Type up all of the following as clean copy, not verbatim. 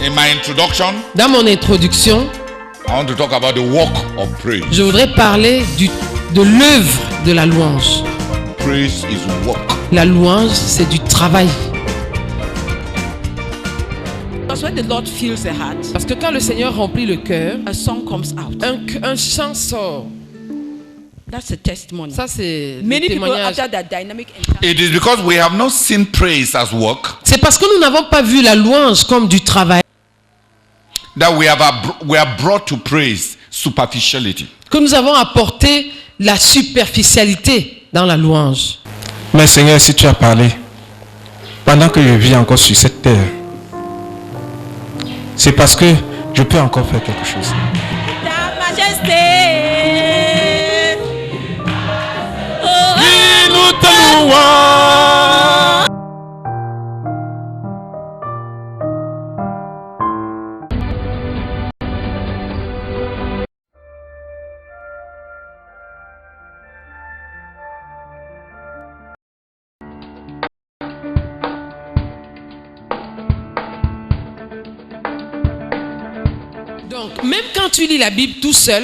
In my introduction, Dans mon introduction, I want to talk about the work of praise. je voudrais parler de l'œuvre de la louange. Praise is work. La louange, c'est du travail. Because when the Lord fills the heart, Parce que quand le Seigneur remplit le cœur, a song comes out. un chant sort. That's a testimony. Ça, c'est le Many people témoignage. after that dynamic encounter, It is because we have not seen praise as work C'est parce que nous n'avons pas vu la louange comme du travail that we are brought to praise superficiality. que nous avons apporté la superficialité dans la louange. Mais Seigneur, si tu as parlé, pendant que je vis encore sur cette terre, c'est parce que je peux encore faire quelque chose. Ta majesté. Nous te louons. Donc, même quand tu lis la Bible tout seul,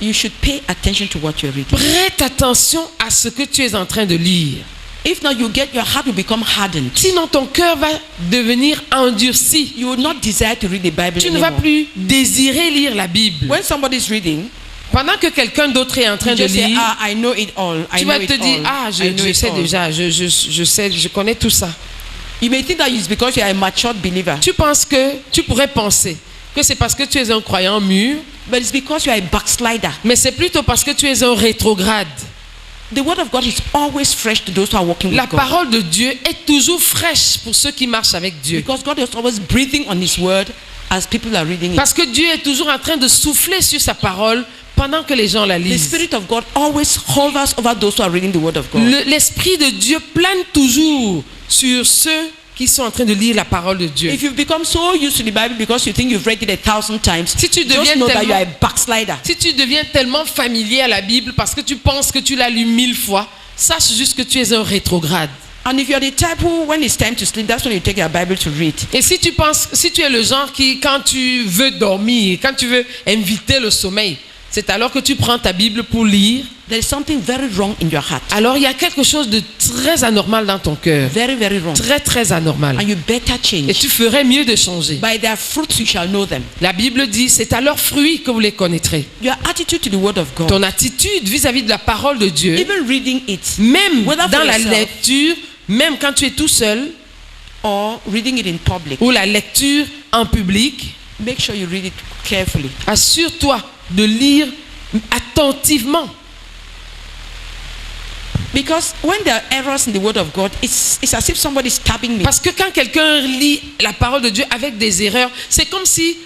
You should pay attention to what you're reading. prête attention à ce que tu es en train de lire. If not, your heart will become hardened. Sinon, ton cœur va devenir endurci. You will not desire to read the Bible Tu ne vas anymore. plus désirer lire la Bible. When somebody is reading, Pendant que quelqu'un d'autre est en train you de just say, lire, I know it all. I tu know vas it te dire, all. I know je it sais all." déjà, je sais, je connais tout ça. You may think that it's because you are a matured believer, Tu pourrais penser que c'est parce que tu es un croyant mûr, but it's because you are a backslider. mais c'est plutôt parce que tu es un rétrograde. The word of God is always fresh to those who are walking La with God. parole de Dieu est toujours fraîche pour ceux qui marchent avec Dieu. Because God is always breathing on His word as people are reading it. Parce que Dieu est toujours en train de souffler sur sa parole pendant que les gens la The lisent. Spirit of God always hovers over those who are reading the word of God. L'Esprit de Dieu plane toujours sur ceux qui sont en train de lire la parole de Dieu. If you've become so used to the Bible because you think you've read it 1,000 times, Si tu just deviens know that you tellement- are a backslider. Si tu deviens tellement familier à la Bible parce que tu penses que tu l'as lu 1000 fois, sache juste que tu es un rétrograde. And if you're the type who, when it's time to sleep, that's when you take your Bible to read. Et si tu es le genre qui, quand tu veux dormir, quand tu veux inviter le sommeil, c'est alors que tu prends ta Bible pour lire. There is something very wrong in your heart. Alors il y a quelque chose de très anormal dans ton cœur. Very, very wrong. Très, très anormal. And you better Et change. tu ferais mieux de changer. By their fruits you shall know them. La Bible dit, c'est à leurs fruits que vous les connaîtrez. Your attitude to the word of God, Ton attitude vis-à-vis de la parole de Dieu, even reading it, même whether for dans la yourself lecture, même quand tu es tout seul, or reading it in public, ou la lecture en public, make sure you read it carefully. assure-toi de lire attentivement. Because when there are errors in the word of God, it's as if somebody is stabbing me. Parce que quand quelqu'un lit la parole de Dieu avec des erreurs, c'est comme si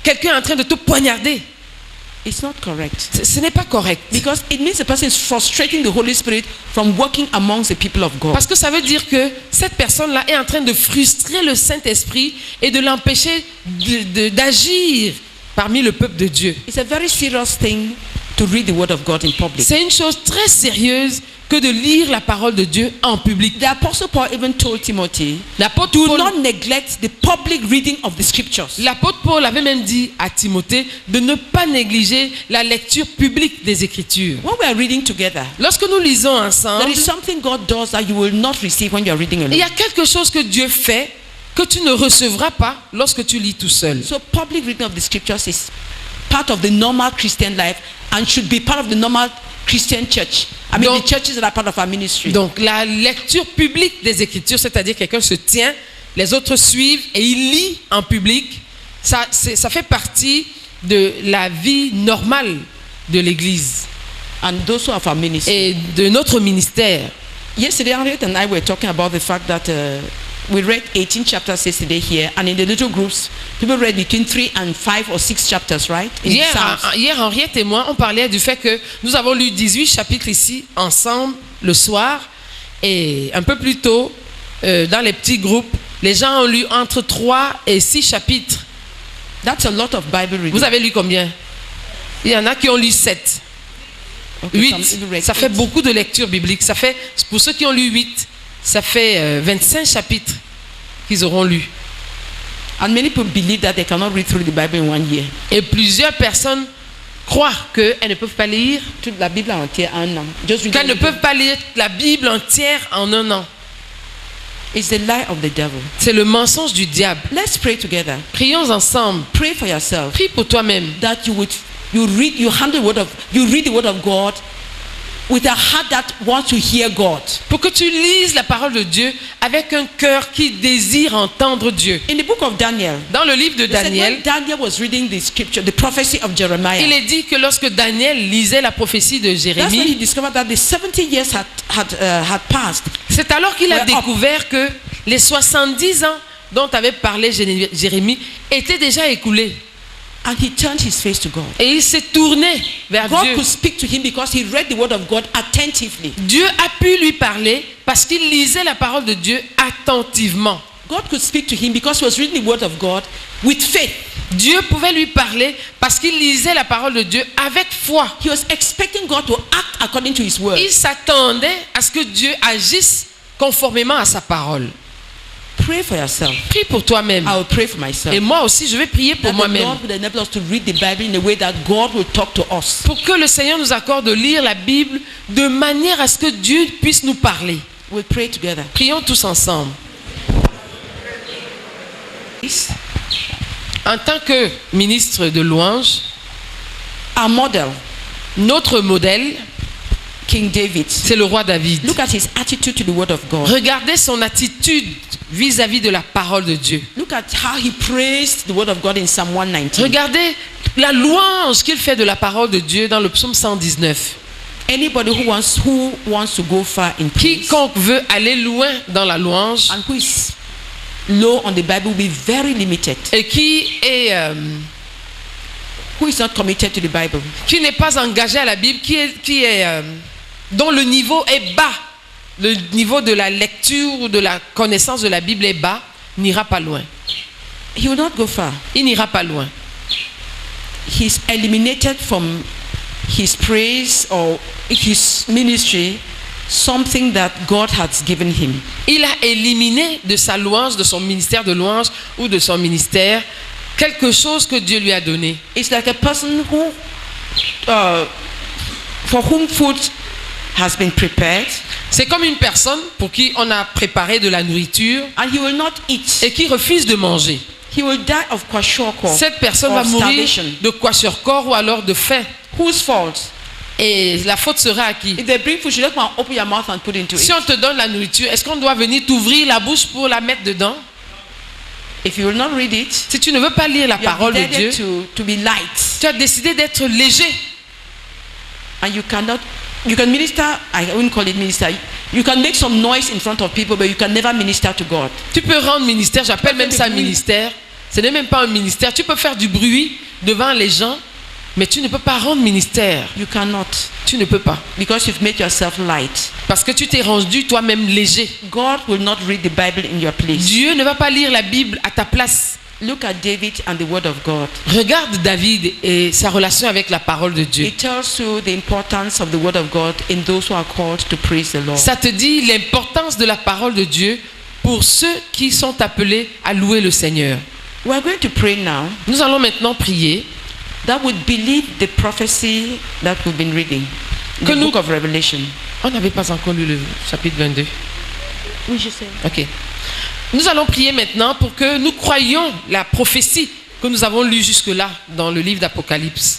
quelqu'un est en train de te poignarder. It's not correct. Ce n'est pas correct. Because it means the person is frustrating the Holy Spirit from working amongst the people of God. Parce que ça veut dire que cette personne-là est en train de frustrer le Saint-Esprit et de l'empêcher d'agir parmi le peuple de Dieu. It's a very serious thing to read the word of God in public. C'est une chose très sérieuse que de lire la parole de Dieu en public. The Apostle Paul even told Timothy, L'apôtre do Paul, not neglect the public reading of the scriptures. l'apôtre Paul avait même dit à Timothée de ne pas négliger la lecture publique des Écritures. When we are reading together, Lorsque nous lisons there ensemble, is something God does that you will not receive when you are reading il y alone. a quelque chose que Dieu fait que tu ne recevras pas lorsque tu lis tout seul. So public reading of the scriptures is part of the normal Christian life and should be part of the normal Christian church. I mean, Donc- the churches that are part of our ministry. Donc la lecture publique des Écritures, c'est-à-dire quelqu'un se tient, les autres suivent et il lit en public, ça fait partie de la vie normale de l'Église And those who are of our ministry. et de notre ministère. Yesterday, Henriette and I were talking about the fact that we read 18 chapters yesterday here, and in the little groups, people read between 3 and 5 or 6 chapters, right? In Psalms. Hier, Henriette et moi, on parlait du fait que nous avons lu 18 chapitres ici, ensemble, le soir, et un peu plus tôt, dans les petits groupes, les gens ont lu entre 3 et 6 chapitres. That's a lot of Bible reading. Vous avez lu combien? Il y en a qui ont lu 7. Okay, 8, some even read ça fait 8. beaucoup de lectures bibliques. Ça fait, pour ceux qui ont lu 8, ça fait 25 chapitres qu'ils auront lu. And many people believe that they cannot read through the Bible in 1 year. Et plusieurs personnes croient qu'elles ne peuvent pas lire, Toute la Bible entière en un an. Just read qu'elles ne it. peuvent pas lire la Bible entière en un an. It's the lie of the devil. C'est le mensonge du diable. Let's pray together. Prions ensemble. Pray for yourself Prie pour toi-même. that you read the word of God with a heart that wants to hear God. Pour que tu lises la parole de Dieu avec un cœur qui désire entendre Dieu. In the book of Daniel, Dans le livre de it said Daniel, when Daniel was reading the scripture, the prophecy of Jeremiah, il est dit que lorsque Daniel lisait la prophétie de that's when he Jérémie, discovered that the 70 years had passed. c'est alors qu'il a We're up. découvert que les 70 ans dont avait parlé Jérémie étaient déjà écoulés. And he turned his face to God. Et il s'est tourné vers God Dieu. could speak to him because he read the word of God attentively. Dieu a pu lui parler parce qu'il lisait la parole de Dieu attentivement. God could speak to him because he was reading the word of God with faith. Dieu pouvait lui parler parce qu'il lisait la parole de Dieu avec foi. He was expecting God to act according to his word. Il s'attendait à ce que Dieu agisse conformément à sa parole. Pray for yourself. Prie pour toi-même. I will pray for myself. Et moi aussi, je vais prier pour That the moi-même. Lord will enable us to read the Bible in a way that God will talk to us. Pour que le Seigneur nous accorde de lire la Bible de manière à ce que Dieu puisse nous parler. We'll pray together. Prions tous ensemble. En tant que ministre de louange, Our model, notre modèle, King David. c'est le roi David. Look at his attitude to the word of God. Regardez son attitude vis-à-vis de la parole de Dieu. Look at how he praised the word of God in Psalm 119. Regardez la louange qu'il fait de la parole de Dieu dans le psaume 119. Anybody who wants to go far in praise Quiconque veut aller loin dans la louange and who is low on the Bible will be very limited. et Who is not committed to the Bible. qui n'est pas engagé à la Bible, dont le niveau est bas, le niveau de la lecture ou de la connaissance de la Bible est bas, n'ira pas loin. He will not go far. Il n'ira pas loin. He's eliminated from his praise or his ministry something that God has given him. Il a éliminé de sa louange, de son ministère de louange ou de son ministère, quelque chose que Dieu lui a donné. It's like a person who, for whom food has been prepared, C'est comme une personne pour qui on a préparé de la nourriture and he will not eat. et qui refuse de manger. He will die of kwashiorkor, Cette personne or va mourir starvation. de kwashiorkor ou alors de faim. Whose fault? Et la faute sera à qui? If they bring food, you just want to open your mouth and put into Si it. on te donne la nourriture, est-ce qu'on doit venir t'ouvrir la bouche pour la mettre dedans? If you will not read it, Si tu ne veux pas lire la you have parole de Dieu, decided to be light, tu as décidé d'être léger. and you can minister. I wouldn't call it minister. You can make some noise in front of people, but you can never minister to God. Tu peux rendre ministère, j'appelle même ça du bruit. ministère. Ce n'est même pas un ministère. Tu peux faire du bruit devant les gens, mais tu ne peux pas rendre ministère. You cannot, Tu ne peux pas. because you've made yourself light. Parce que tu t'es rendu toi-même léger. God will not read the Bible in your place. Dieu ne va pas lire la Bible à ta place. Look at David and the word of God. Regarde David et sa relation avec la parole de Dieu. It tells you the importance of the word of God in those who are called to praise the Lord. Ça te dit l'importance de la parole de Dieu pour ceux qui sont appelés à louer le Seigneur. We are going to pray now Nous allons maintenant prier that would believe the prophecy that we've been reading. Que The nous- book of Revelation. On n'avait pas encore lu le chapitre 22. We should say. Ok. Nous allons prier maintenant pour que nous croyions la prophétie que nous avons lue jusque-là dans le livre d'Apocalypse.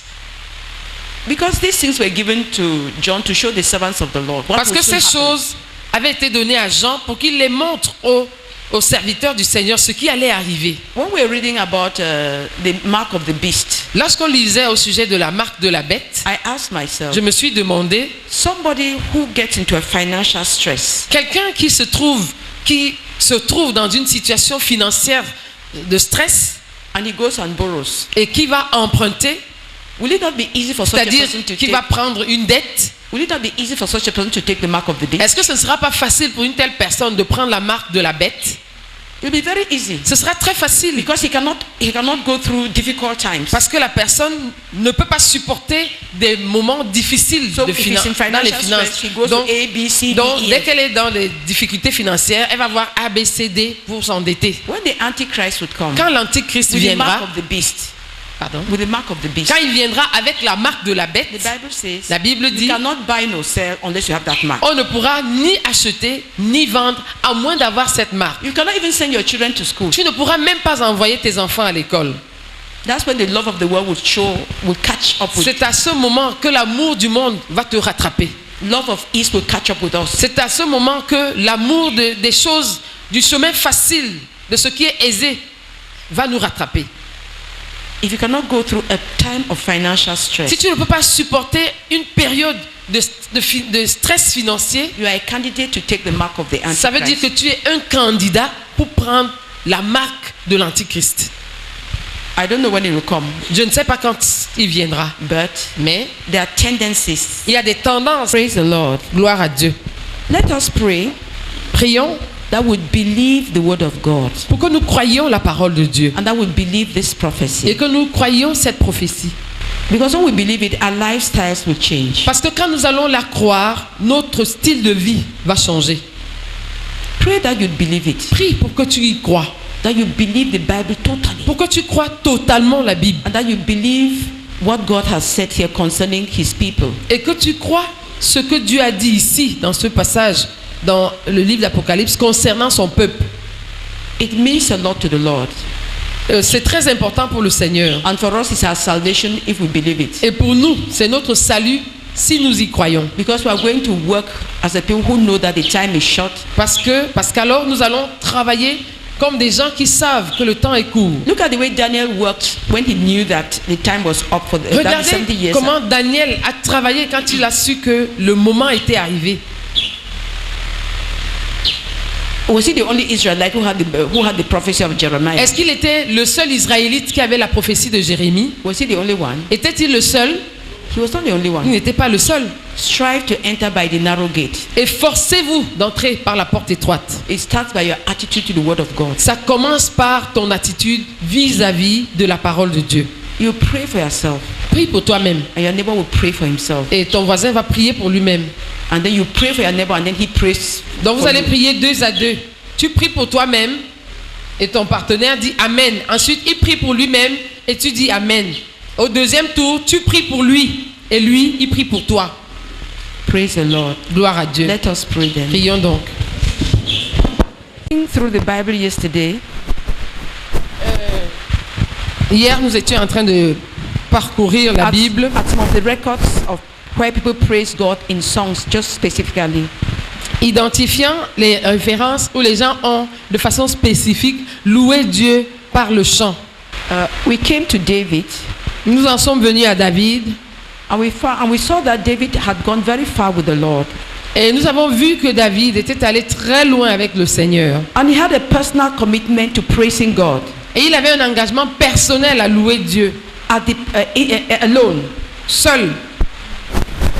Because these things were given to John to show the servants of the Lord. What Parce will que soon ces happen. choses avaient été données à Jean pour qu'il les montre aux serviteurs du Seigneur ce qui allait arriver. When we're reading about the mark of the beast, Lorsqu'on lisait au sujet de la marque de la bête, I asked myself, je me suis demandé, somebody who gets into a financial stress, quelqu'un qui se trouve dans une situation financière de stress and he goes and borrows, et qui va emprunter, will it not be easy for such a c'est-à-dire person to qui take? va prendre une dette, Will it not be easy for such a person to take the mark of the beast? est-ce que ce ne sera pas facile pour une telle personne de prendre la marque de la bête? It will be very easy Ce sera très facile because he cannot go through difficult times. parce que la personne ne peut pas supporter des moments difficiles So de if he's in dans les financial finances. stress, he goes Donc, to A, B, C, D, donc, E, dès F. qu'elle est dans les difficultés financières, elle va voir A, B, C, D pour s'endetter. When the Antichrist would come Quand l'antichrist with the viendra, mark of the beast, with the mark of the beast, quand il viendra avec la marque de la bête, the Bible says la Bible you dit cannot buy nor sell unless you have that mark. on ne pourra ni acheter ni vendre à moins d'avoir cette marque. You cannot even send your children to school. Tu ne pourras même pas envoyer tes enfants à l'école. That's when the love of the world will catch up with. C'est à ce moment que l'amour du monde va te rattraper. Love of ease will catch up with us. C'est à ce moment que l'amour des choses, du chemin facile, de ce qui est aisé, va nous rattraper. If you cannot go through a time of financial stress, Si tu ne peux pas supporter une période de stress financier, you are a candidate to take the mark of the Antichrist. ça veut dire que tu es un candidat pour prendre la marque de l'antichrist. I don't know when it will come, Je ne sais pas quand il viendra, but mais there are tendencies. il y a des tendances. Praise the Lord. Gloire à Dieu. Let us pray Prions that would believe the word of God pour que nous croyions la parole de Dieu and that would believe this et prophecy. que nous croyions cette prophétie. Because when we believe it, our lifestyles will change. Parce que quand nous allons la croire, notre style de vie va changer. Pray that you'd believe it, Prie pour que tu y crois, that you believe the Bible totally, pour que tu crois totalement la Bible and that you believe what God has said here concerning his people. et que tu crois ce que Dieu a dit ici dans ce passage dans le livre d'Apocalypse concernant son peuple. It means a lot to the Lord. C'est très important pour le Seigneur. And for us, it's our salvation if we believe it. Et pour nous, c'est notre salut si nous y croyons. Because we are going to work as a people who know that the time is short. Parce qu'alors nous allons travailler comme des gens qui savent que le temps est court. Look at the way Daniel worked when he knew that the time was up for the that 70 Regardez years. comment Daniel a travaillé quand il a su que le moment était arrivé. Was he the only Israelite who had the prophecy of Jeremiah? Est-ce qu'il était le seul Israélite qui avait la prophétie de Jérémie? Was he the only one? Était-il le seul? He was not the only Il one. n'était pas le seul. Strive to enter by the narrow gate. Efforcez-vous d'entrer par la porte étroite. It starts by your attitude to the word of God. Ça commence par ton attitude vis-à-vis de la parole de Dieu. You pray for yourself, Prie pour toi-même and your neighbor will pray for himself. et ton voisin va prier pour lui-même. And then you pray for your neighbor, and then he prays. Donc vous for allez you. prier 2 à 2. Tu pries pour toi-même et ton partenaire dit Amen. Ensuite, il prie pour lui-même et tu dis Amen. Au deuxième tour, tu pries pour lui et lui, il prie pour toi. Praise the Lord. Gloire à Dieu. Let us pray then. Prions donc. Through the Bible yesterday, Hier, nous étions en train de parcourir la Bible at some of the records of where people praise God in songs, just specifically. identifiant les références où les gens ont de façon spécifique loué Dieu par le chant. We came to David, Nous en sommes venus à David and we saw that David had gone very far with the Lord, et nous avons vu que David était allé très loin avec le Seigneur. and he had a personal commitment to praising God Et il avait un engagement personnel à louer Dieu, alone. seul.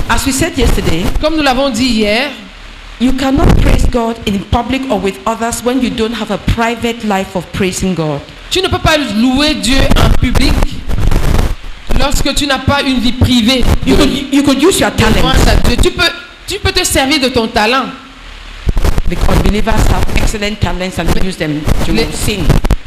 As we said yesterday, Comme nous l'avons dit hier, you cannot praise God in public or with others when you don't have a private life of praising God. tu ne peux pas louer Dieu en public lorsque tu n'as pas une vie privée. You could use your talent. Louange à Dieu. Tu peux te servir de ton talent. Because unbelievers have excellent talents and they use them to sing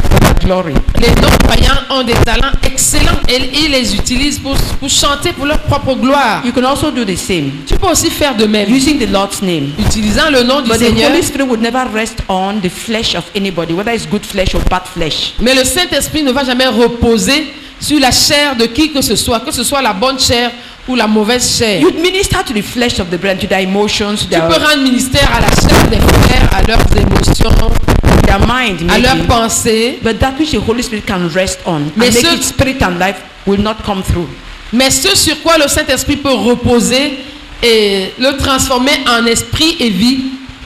for their glory. Les non-croyants ont des talents excellents et ils les utilisent pour chanter pour leur propre gloire. You can also do the same, Tu peux aussi faire de même, using the Lord's name. utilisant le nom du But the Seigneur. Holy Spirit would never rest on the flesh of anybody, whether it's good flesh or bad flesh. Mais le Saint-Esprit ne va jamais reposer sur la chair de qui que ce soit la bonne chair ou la mauvaise chair. You minister to the flesh of the brethren, to their emotions, to Tu peux their rendre ministère à la chair des frères, à leurs émotions, mind, à leurs maybe. pensées. But that which the Holy Spirit can rest on and Mais make ce- it spirit and life will not come through. Mais ce sur quoi le Saint-Esprit peut reposer et le transformer en esprit et vie,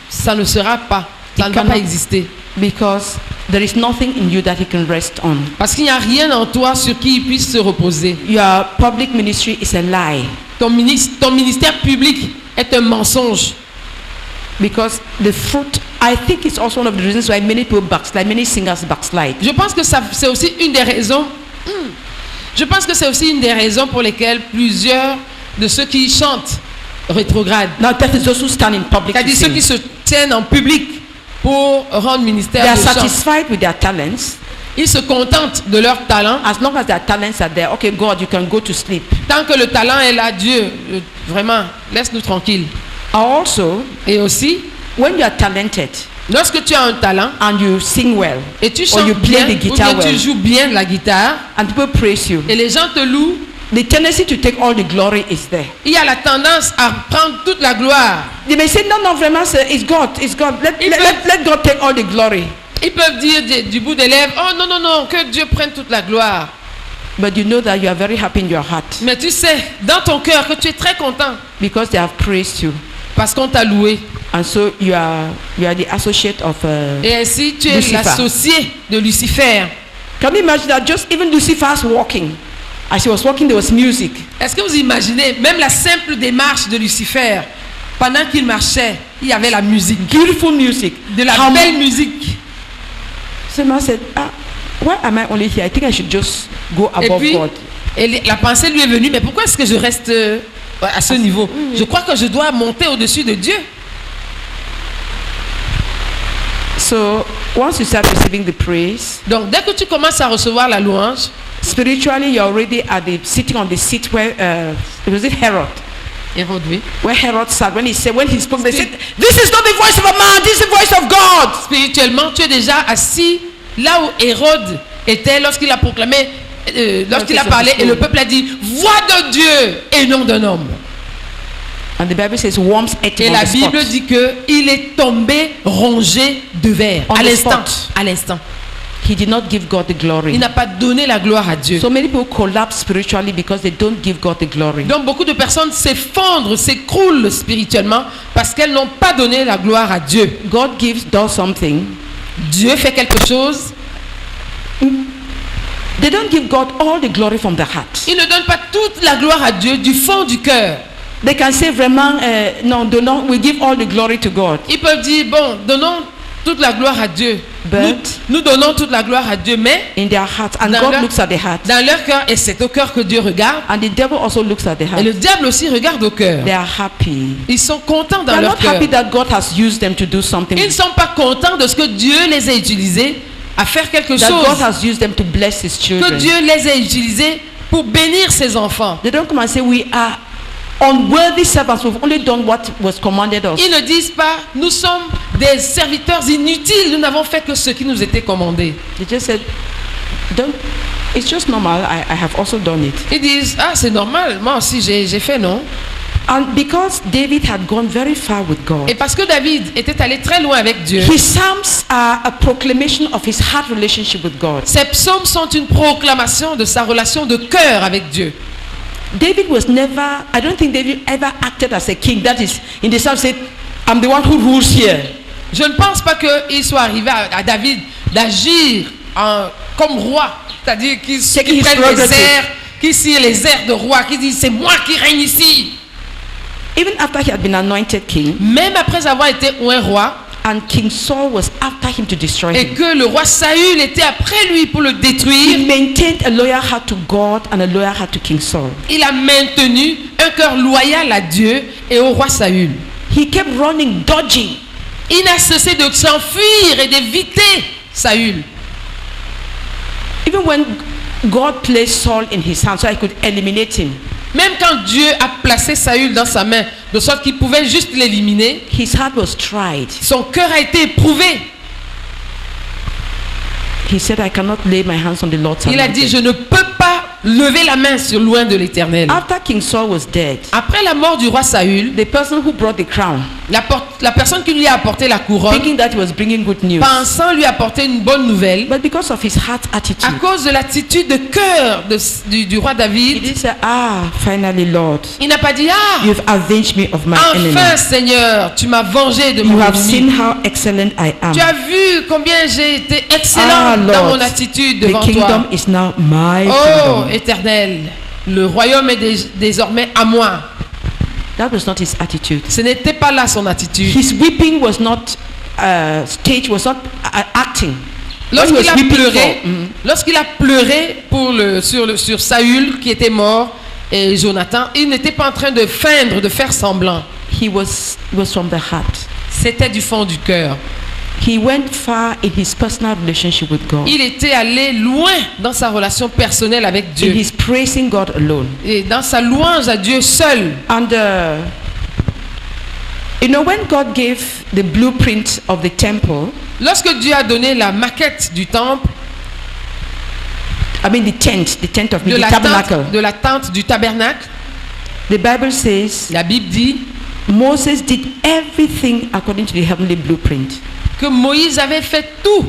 ça ne sera pas, ça ne va pas exister. Because there is nothing in you that he can rest on. Parce qu'il n'y a rien en toi sur qui il puisse se reposer. Your public ministry is a lie. Ton ministère public est un mensonge. Because the fruit I think it's also one of the reasons why many people backslide, many singers backslide. Je pense que c'est aussi une des raisons. Je pense que c'est aussi une des raisons pour lesquelles plusieurs de ceux qui chantent rétrogradent. Now that is those who stand in public to C'est-à-dire ceux qui sing. se tiennent en public pour rendre ministère They are de chant. satisfied with their talents. Ils se contentent de leur talent. As long as their talents are there, okay, God, you can go to sleep. Tant que le talent est là, Dieu, vraiment, laisse-nous tranquilles. Also, Et aussi, when you are talented lorsque tu as un talent and you sing well, et tu or chantes you play bien, the ou guitar bien tu well, joues bien de la guitare, and people praise you, et les gens te louent, the tendency to take all the glory is there. il y a la tendance à prendre toute la gloire. They may say, no, vraiment, it's God, it's God. Let God take all the glory. Ils peuvent dire du bout des lèvres, oh non, non, non, que Dieu prenne toute la gloire. But you know that you are very happy in your heart Mais tu sais, dans ton cœur, que tu es très content because they have praised you. parce qu'on t'a loué. And so you are the associate of Et ainsi, tu es Lucifer. l'associé de Lucifer. Can you imagine that just even Lucifer's walking, as he was walking, there was music. Est-ce que vous imaginez, même la simple démarche de Lucifer, pendant qu'il marchait, il y avait la musique, Beautiful music. de la How- belle musique. Someone said, why am I only here? I think I should just go Et above puis, God. la pensée lui est venue, mais pourquoi est-ce que je reste à ce niveau? Je crois que je dois monter au-dessus de Dieu. So once you start receiving the praise, Donc, dès que tu commences à recevoir la louange, spiritually you're already sitting on the seat where was it Herod? Hérode, oui. Where Herod sat when he spoke, they said, "This is not the voice of a man, this is the voice of God." Spirituellement, tu es déjà assis là où Hérode était lorsqu'il a proclamé, lorsqu'il a parlé, et le peuple a dit, voix de Dieu et non d'un homme. And the Bible says, "Worms ate Et him on la the Bible spot." dit que il est tombé rongé de verre. On À the l'instant. spot. À l'instant. He did not give God the glory. Il n'a pas donné la gloire à Dieu. So many people collapse spiritually because they don't give God the glory. Donc beaucoup de personnes s'effondrent, s'écroulent spirituellement parce qu'elles n'ont pas donné la gloire à Dieu. God does something. Dieu fait quelque chose. They don't give God all the glory from their heart. Il ne donne pas toute la gloire à Dieu du fond du cœur. They can say vraiment, no, we give all the glory to God. Ils peuvent dire, bon, donnons toute la gloire à Dieu. But Nous donnons toute la gloire à Dieu, mais in their heart, and Dans God leur- looks at the heart, dans leur cœur, et c'est au cœur que Dieu regarde, and the devil also looks at the et heart. le diable aussi regarde au cœur. They are happy. Ils sont contents They dans are leur not cœur. happy that God has used them to do something. Ils ne sont pas contents de ce que Dieu les a utilisés à faire quelque That God chose. has used them to bless His Que children. Dieu les a utilisés pour bénir ses enfants. They don't come and say we are unworthy servants. We've only done what was commanded us. Ils ne disent pas, nous sommes des serviteurs inutiles, nous n'avons fait que ce qui nous était commandé. They just said, "Don't. It's just normal. I have also done it." Ils disent, ah c'est normal, moi aussi j'ai fait, non? And because David had gone very far with God, Et parce que David était allé très loin avec Dieu, his psalms are a proclamation of his heart relationship with God. ces psaumes sont une proclamation de sa relation de cœur avec Dieu. David was never, I don't think David ever acted as a king. That is, in the psalm said, "I'm the one who rules here." Je ne pense pas qu'il soit arrivé à David d'agir comme roi, c'est-à-dire qu'il Taking his prenne les prerogative. airs, qu'il signe les airs de roi, qu'il dit c'est moi qui règne ici. Even after he had been anointed king, Même après avoir été un roi, and King Saul was after him to destroy et him, que le roi Saül était après lui pour le he détruire, maintained a loyal heart to God and a loyal heart to King Saul. il a maintenu un cœur loyal à Dieu et au roi Saül. He kept running, dodging. Il n'a cessé de s'enfuir et d'éviter Saül. Even when God placed Saul in his hand so I could eliminate him, Même quand Dieu a placé Saül dans sa main, de sorte qu'il pouvait juste l'éliminer, his heart was tried. son cœur a été éprouvé. He said, "I cannot lay my hands on the Lord's Il a dit, anointed." je ne peux pas lever la main sur loin de l'Éternel. After King Saul was dead, Après la mort du roi Saül, the person who brought the crown, la personne qui lui a apporté la couronne, thinking that he was bringing good news, pensant lui apporter une bonne nouvelle, but because of his heart à attitude, cause de l'attitude de cœur du roi he David, didn't say, "Finally, Lord, il n'a pas dit, ah, you've avenged me of my enemy. enfin Seigneur, tu m'as vengé de You mon have ennemi. seen how excellent I am. Tu as vu combien j'ai été excellent Ah, dans Lord, mon attitude the devant kingdom toi. is now my Oh, kingdom." Éternel, le royaume est désormais à moi. That was not his attitude. Ce n'était pas là son attitude. His weeping was not stage was not acting. When he was Lorsqu'il a weeping pleuré, for- lorsqu'il a pleuré sur Saül qui était mort et Jonathan, il n'était pas en train de feindre, de faire semblant. it was from the heart. C'était du fond du cœur. He went far in his personal relationship with God. Il était allé loin dans sa relation personnelle avec In Dieu his praising God alone. et dans sa louange à Dieu seul. And when God gave the blueprint of the temple, Lorsque Dieu a donné la maquette du temple, I mean the tent of de the la tabernacle, tente, de la tente du tabernacle, the Bible says la Bible dit Moses did everything according to the heavenly blueprint. que Moïse avait fait tout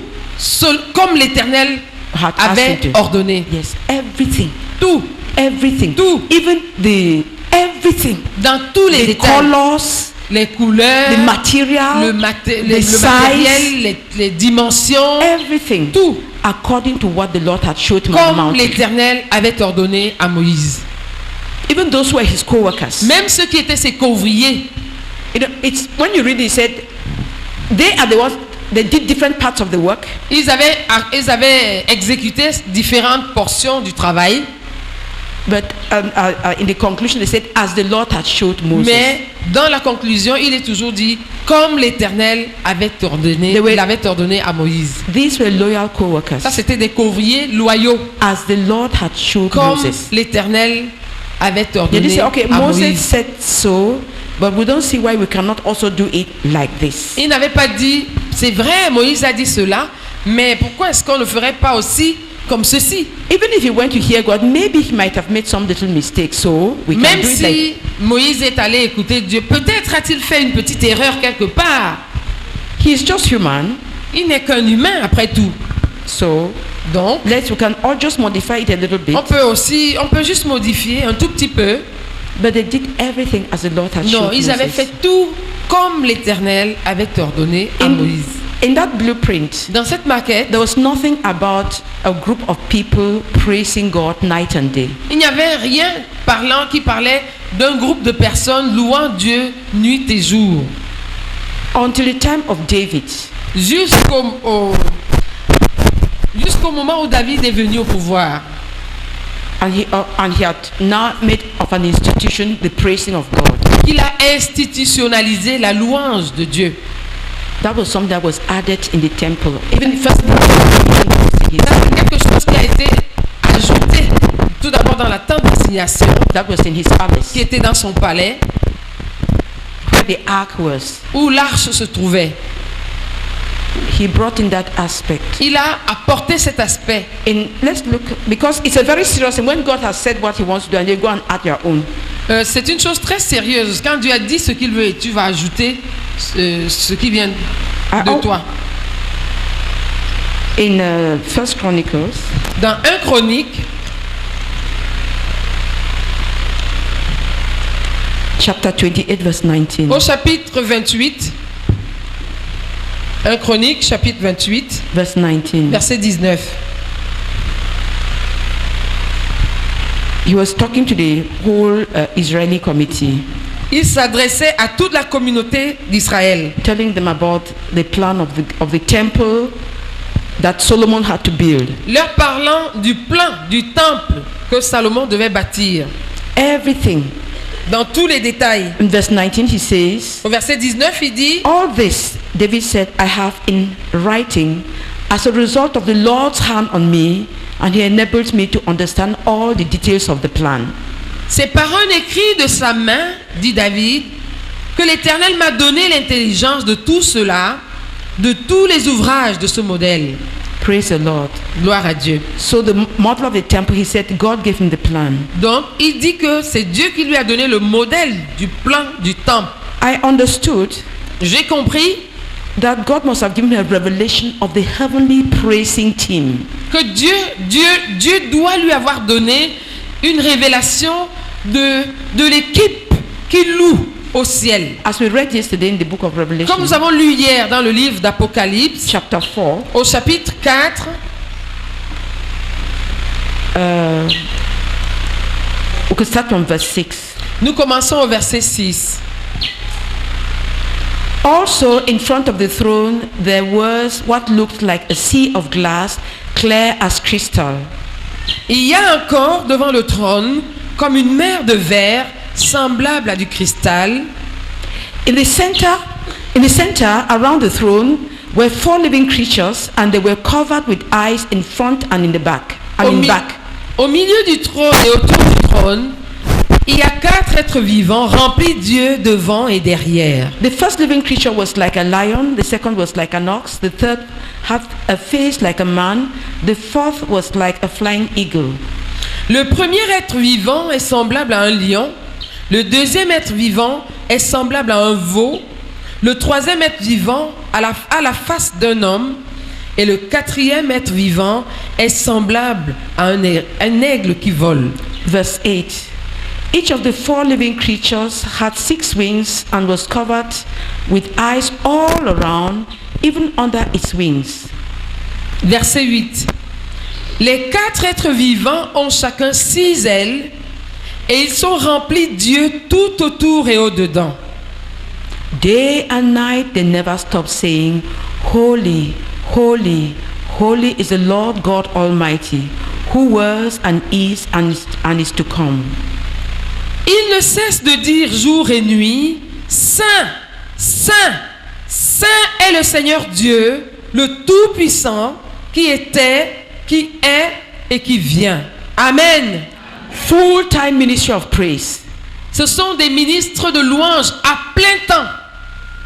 comme l'Éternel Had asked avait him to. ordonné. Yes, everything, Tout, everything, Tout. even the everything, dans tous les the détails. colors, Les couleurs, the material, le the matériel, size, les dimensions, everything, tout according to what the Lord had showed him on the comme mountain. l'Éternel avait ordonné à Moïse. Even those who were his co-workers. Même ceux qui étaient ses couvriers, It's when you read it, said they are the ones they did different parts of the work, ils avaient exécuté différentes portions du travail, but in the conclusion they said as the Lord had showed Moses. mais dans la conclusion, il est toujours dit comme l'Éternel avait ordonné, They were- il avait ordonné à Moïse. These were loyal co-workers. Ça, c'était des couvriers loyaux, As the Lord had showed comme Moses. l'Éternel avait They ordonné didn't say, okay, à Moses Moïse. said so, but we don't see why we cannot also do it like this. Il n'avait pas dit, c'est vrai, Moïse a dit cela, mais pourquoi est-ce qu'on ne ferait pas aussi comme ceci? Even if he went to hear God, maybe he might have made some little mistake, so we can Même do it like. si Moïse est allé écouter Dieu, peut-être a-t-il fait une petite erreur quelque part. He's just human, Il n'est qu'un humain après tout. so Donc, we can all just modify it a little bit. on peut juste modifier un tout petit peu. But they did everything as the Lord had Non, showed ils avaient Moses. fait tout comme l'Éternel avait ordonné à Moïse. In that blueprint, Dans cette maquette, there was nothing about a group of people praising God night and day. il n'y avait rien qui parlait d'un groupe de personnes louant Dieu nuit et jour. Until the time of David, Jusqu'au moment où David est venu au pouvoir. and he had now made of an institution the praising of God. Il a institutionnalisé la louange de Dieu. That was something that was added in the temple. Even first, Ça, c'est quelque chose qui a été ajouté tout d'abord dans la tente d'assignation that was in his palace, qui était dans son palais where the ark was. où l'arche se trouvait. He brought in that aspect. Il a apporté cet aspect. And let's look, because it's a very serious thing. When God has said what he wants to do, and you go and add your own. C'est une chose très sérieuse. Quand Dieu a dit ce qu'il veut et tu vas ajouter ce qui vient de toi. In First Chronicles, Dans 1 Chronique, chapter 28, verse 19. au chapitre 28, 1 Chronique, chapitre 28, Verse 19. verset 19. He was talking to the whole Israeli committee, Il s'adressait à toute la communauté d'Israël, telling them about the plan of the temple that Solomon had to build. leur parlant du plan du temple que Salomon devait bâtir, Everything. dans tous les détails. In verse 19, he says, Au verset 19, il dit, all this, David said, I have in writing as a result of the Lord's hand on me, and he enables me to understand all the details of the plan. c'est par un écrit de sa main, dit David, que l'Éternel m'a donné l'intelligence de tout cela, de tous les ouvrages de ce modèle. Praise the Lord. Gloire à Dieu. So the model of the temple, he said, God gave him the plan. Donc, il dit que c'est Dieu qui lui a donné le modèle du plan du temple. I understood J'ai compris that God must have given a revelation of the heavenly praising team. que Dieu doit lui avoir donné une révélation de l'équipe qui loue au ciel. As we read yesterday in the book of Revelation, Comme nous avons lu hier dans le livre d'Apocalypse, chapter 4, au chapitre 4, we could start from verse 6. nous commençons au verset 6. Also, in front of the throne, there was what looked like a sea of glass, clear as crystal. Il y a encore devant le trône comme une mer de verre semblable à du cristal. In the center, around the throne, were 4 living creatures, and they were covered with eyes in front and in the back. Au milieu du trône et autour du trône, il y a 4 êtres vivants remplis d'yeux devant et derrière. The first living creature was like a lion, the second was like an ox, the third had a face like a man, the fourth was like a flying eagle. Le premier être vivant est semblable à un lion, le deuxième être vivant est semblable à un veau, le troisième être vivant à la face d'un homme, et le quatrième être vivant est semblable à un aigle qui vole. Verse 8. Each of the 4 living creatures had 6 wings and was covered with eyes all around, even under its wings. Verset 8. Les 4 êtres vivants ont chacun 6 ailes, et ils sont remplis d'yeux tout autour et au-dedans. Day and night they never stop saying, Holy, holy, holy is the Lord God Almighty, who was and is to come. Ils ne cessent de dire jour et nuit, Saint, Saint, Saint est le Seigneur Dieu, le Tout-Puissant, qui était, qui est et qui vient. Amen. Full-time ministry of praise. Ce sont des ministres de louange à plein temps.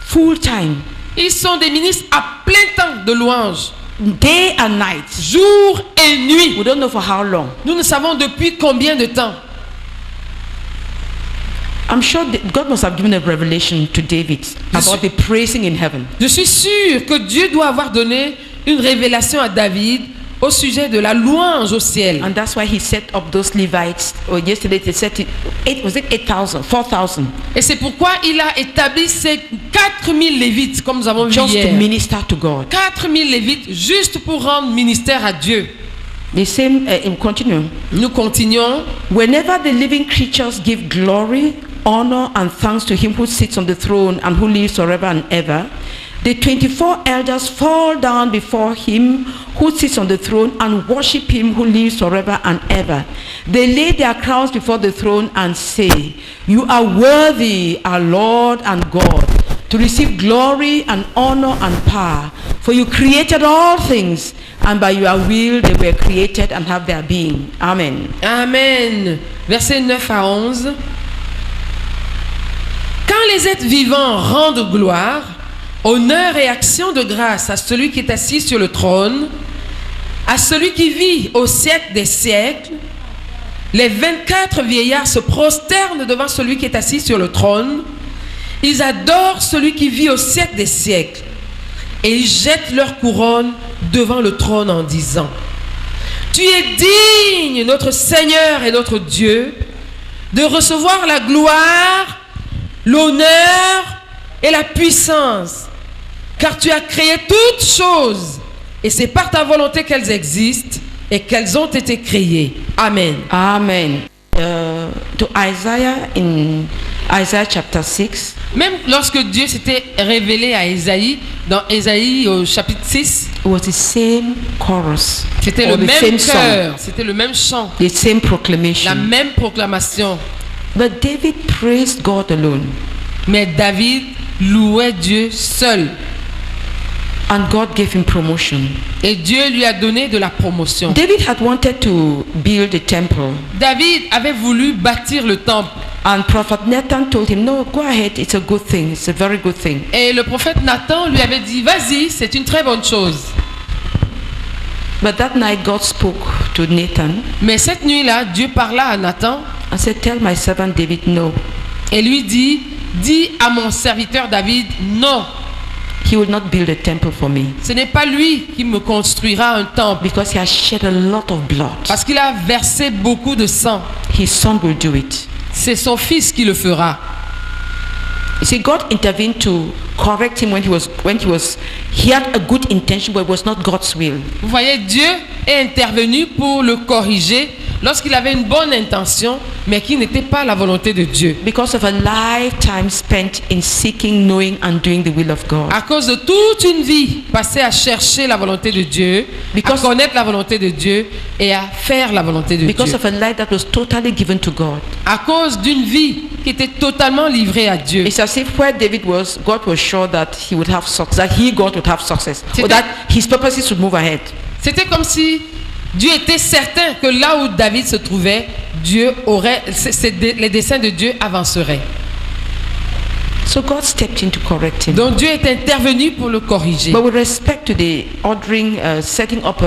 Full-time. Ils sont des ministres à plein temps de louange. Day and night. Jour et nuit. We don't know for how long. Nous ne savons depuis combien de temps. I'm sure that God must have given a revelation to David about the praising in heaven. Je suis sûr que Dieu doit avoir donné une révélation à David au sujet de la louange au ciel. And that's why he set up those Levites. Or yesterday they set it, 8,000, 4,000. Et c'est pourquoi il a établi ces 4000 lévites, comme nous avons vu Just hier. to minister to God. 4000 lévites juste pour rendre ministère à Dieu. The same, continue. Nous continuons. Whenever the living creatures give glory, honor and thanks to him who sits on the throne and who lives forever and ever, the 24 elders fall down before him who sits on the throne and worship him who lives forever and ever. They lay their crowns before the throne and say, You are worthy, our Lord and God, to receive glory and honor and power. For you created all things, and by your will they were created and have their being. Amen. Amen. Versets 9 à 11. Quand les êtres vivants rendent gloire, honneur et action de grâce à celui qui est assis sur le trône, à celui qui vit au siècle des siècles, les 24 vieillards se prosternent devant celui qui est assis sur le trône. Ils adorent celui qui vit au siècle des siècles et ils jettent leur couronne devant le trône en disant, Tu es digne, notre Seigneur et notre Dieu, de recevoir la gloire, l'honneur et la puissance, car tu as créé toutes choses et c'est par ta volonté qu'elles existent et qu'elles ont été créées. Amen. Amen. To Isaiah in Isaiah chapter 6. Même lorsque Dieu s'était révélé à Ésaïe, dans Ésaïe au chapitre 6, It was the same chorus. c'était or le the même same chœur, c'était le même chant, song, the same proclamation. la même proclamation. But David praised God alone. Mais David louait Dieu seul. And God gave him promotion. Et Dieu lui a donné de la promotion. David had wanted to build a temple. David avait voulu bâtir le temple. And Prophet Nathan told him, no, go ahead, it's a good thing, it's a very good thing. Et le prophète Nathan lui avait dit, vas-y, c'est une très bonne chose. But that night God spoke to Nathan Mais cette nuit-là, Dieu parla à Nathan and said, tell my servant David no. et lui dit, dis à mon serviteur David, non, He will not build a temple for me ce n'est pas lui qui me construira un temple because he has shed a lot of blood. parce qu'il a versé beaucoup de sang. His son will do it. C'est son fils qui le fera. You see, God intervened to correct him he had a good intention, but it was not God's will. Vous voyez, Dieu est intervenu pour le corriger lorsqu'il avait une bonne intention, mais qui n'était pas la volonté de Dieu. Because of a lifetime spent in seeking, knowing, and doing the will of God. À cause de toute une vie passée à chercher la volonté de Dieu, à connaître la volonté de Dieu et à faire la volonté de Because Dieu. of a life that was totally given to God. À cause d'une vie qui était totalement livrée à Dieu. It's as if where David was, God was sure that he would have success, that God would have success, or C'était- that his purposes would move ahead. C'était comme si Dieu était certain que là où David se trouvait, Dieu aurait, les desseins de Dieu avanceraient. So God stepped in to correct him. Donc Dieu est intervenu pour le corriger. But with respect to the ordering, setting up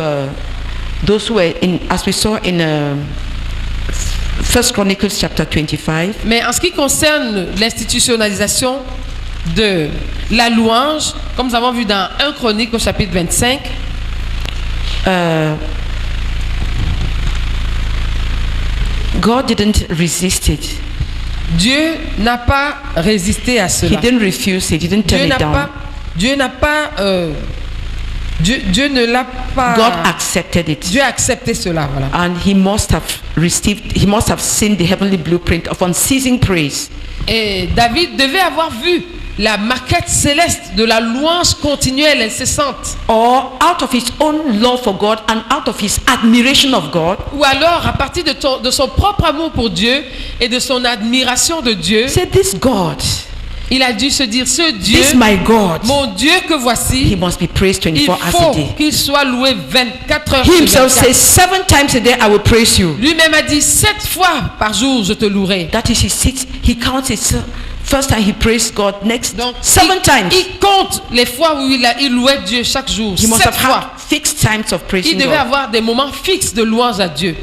those who were in, as we saw in 1 Chronicles chapter 25, Mais en ce qui concerne l'institutionnalisation de la louange, comme nous avons vu dans 1 Chronique au chapitre 25, God didn't resist it. Dieu n'a pas résisté à He cela. didn't refuse it. He didn't turn Dieu it n'a down. pas, Dieu n'a pas, Dieu ne l'a pas. God accepted it. Dieu a accepté cela, voilà. And he must have received, he must have seen the heavenly blueprint of unceasing praise. Et David devait avoir vu la maquette céleste de la louange continuelle, incessante. Or out of his own love for God and out of his admiration of God, Ou alors, à partir de son propre amour pour Dieu et de son admiration de Dieu, say, this God, il a dû se dire, ce Dieu, this my God, mon Dieu que he voici, must be praised il 24 hours a faut day. qu'il soit loué 24 heures He sur himself 24. says 7 times a day I will praise you. Lui-même a dit 7 fois par jour je te louerai. That is, he sits, he counts it. First time he praised God, next Donc 7 times. il compte les fois où il louait Dieu chaque jour. He must 7 have had fois. fixed times of Il praising devait God. avoir des moments fixes de louange à Dieu.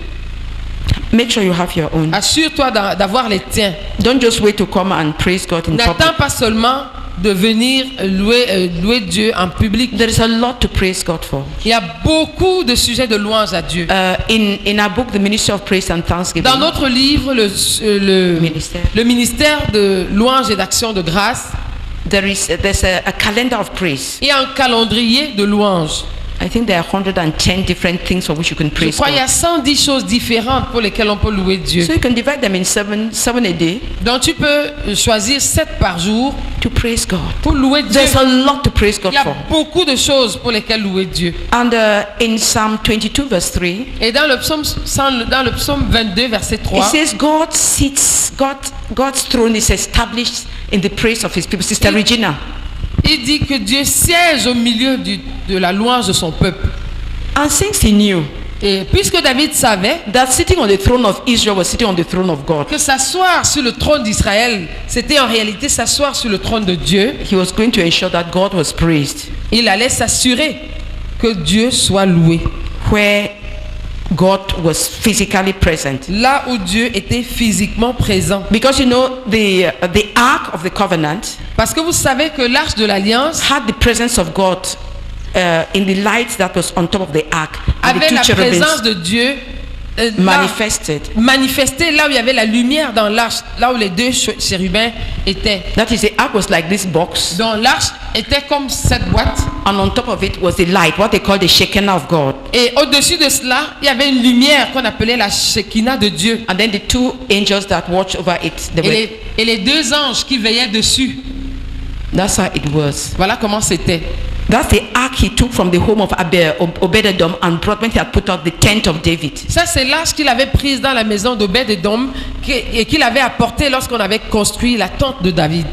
Make sure you have your own. Assure-toi d'avoir les tiens. Don't just wait to come and praise God in public. N'attends pas seulement de venir louer Dieu en public. There is a lot to praise God for. Il y a beaucoup de sujets de louange à Dieu. In our book, The Ministry of Praise and Thanksgiving, Dans notre livre, le ministère de louange et d'action de grâce, there's a calendar of praise. il y a un calendrier de louange. I think there are 110 different things for which you can Je praise crois qu'il y a God. 110 choses différentes pour lesquelles on peut louer Dieu. So you can divide them in seven a day Donc tu peux choisir 7 par jour to praise God. pour louer Dieu. There's a lot to praise God Il y a for. beaucoup de choses pour lesquelles louer Dieu. And in Psalm 22 verse 3, Et dans le psaume 22, verset it 3, says God's throne is established in the praise of his people. Sister Il- Regina. il dit que Dieu siège au milieu de la louange de son peuple. And since he knew Et puisque David savait that sitting on the throne of Israel was sitting on the throne of God, que s'asseoir sur le trône d'Israël, c'était en réalité s'asseoir sur le trône de Dieu, he was going to ensure that God was praised il allait s'assurer que Dieu soit loué. where God was physically present. Là où Dieu était physiquement présent. Because you know, the Ark of the Covenant Parce que vous savez que l'arche de l'Alliance had the presence of God in the light that was on top of the Ark. And the avait two la cherubims présence de Dieu manifested. manifestée là où il y avait la lumière dans l'arche, là où les deux chérubins étaient. That is, the Ark was like this box, Donc l'arche était comme cette boîte. and on top of it was the light, what they call the Shekinah of God. Et au-dessus de cela, il y avait une lumière qu'on appelait la Shekinah de Dieu. And then the two angels that watched over it, they were, Et les deux anges qui veillaient dessus. that's how it was. Voilà comment c'était. That's the ark he took from the home of Obed-Edom and brought when he had put out the tent of David. Ça, c'est l'arche qu'il avait prise dans la maison d'Obed-Edom et qu'il avait apportée lorsqu'on avait construit la tente de David.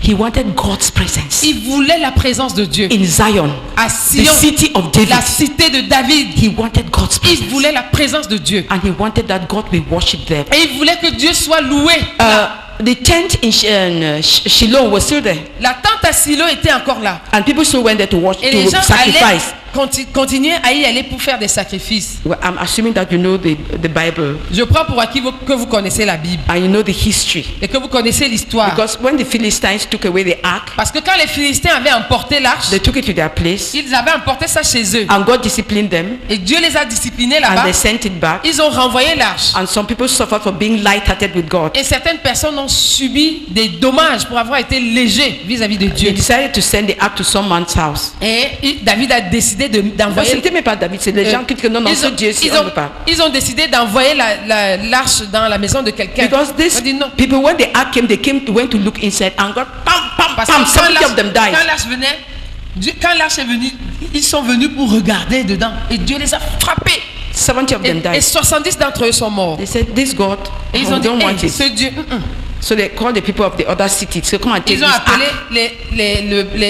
He wanted God's presence Il voulait la présence de Dieu. in Zion, À the Sion, city of David. la cité de David. He wanted God's Il presence. voulait la présence de Dieu. And he wanted that God be worshipped there. Et il voulait que Dieu soit loué. The tent in Shiloh was still there. La tente à Silo était encore là. And people still went there to watch, Et les to gens sacrifice. allaient continuer à y aller pour faire des sacrifices. Well, I'm assuming that you know the Bible Je prends pour acquis que vous connaissez la Bible and you know the history. et que vous connaissez l'histoire. Because when the Philistines took away the ark, Parce que quand les Philistins avaient emporté l'arche, they took it to their place ils avaient emporté ça chez eux. and God disciplined them Et Dieu les a disciplinés and là-bas. they sent it back. Ils ont renvoyé l'arche. And some people suffered for being light-hearted with God. Et certaines personnes ont ont subi des dommages pour avoir été légers vis-à-vis de Dieu. They decided to send the ark to someone's house. Et David a décidé d'envoyer... C'était même pas David, c'est les gens qui disent non, non, c'est Dieu, si on ne veut pas. Ils ont décidé d'envoyer l'arche dans la maison de quelqu'un. Because these On dit non. people, when the ark came, went to look inside and got Parce pam, que 70 of them died. quand l'arche venait, quand l'arche est venue, ils sont venus pour regarder dedans. Et Dieu les a frappés. 70 of them Et died. 70 d'entre eux sont morts. They said, this God, Et ils I ont dit, don't want hey, it. ce Dieu... So they called the people of the other city to come and take Ils this ont appelé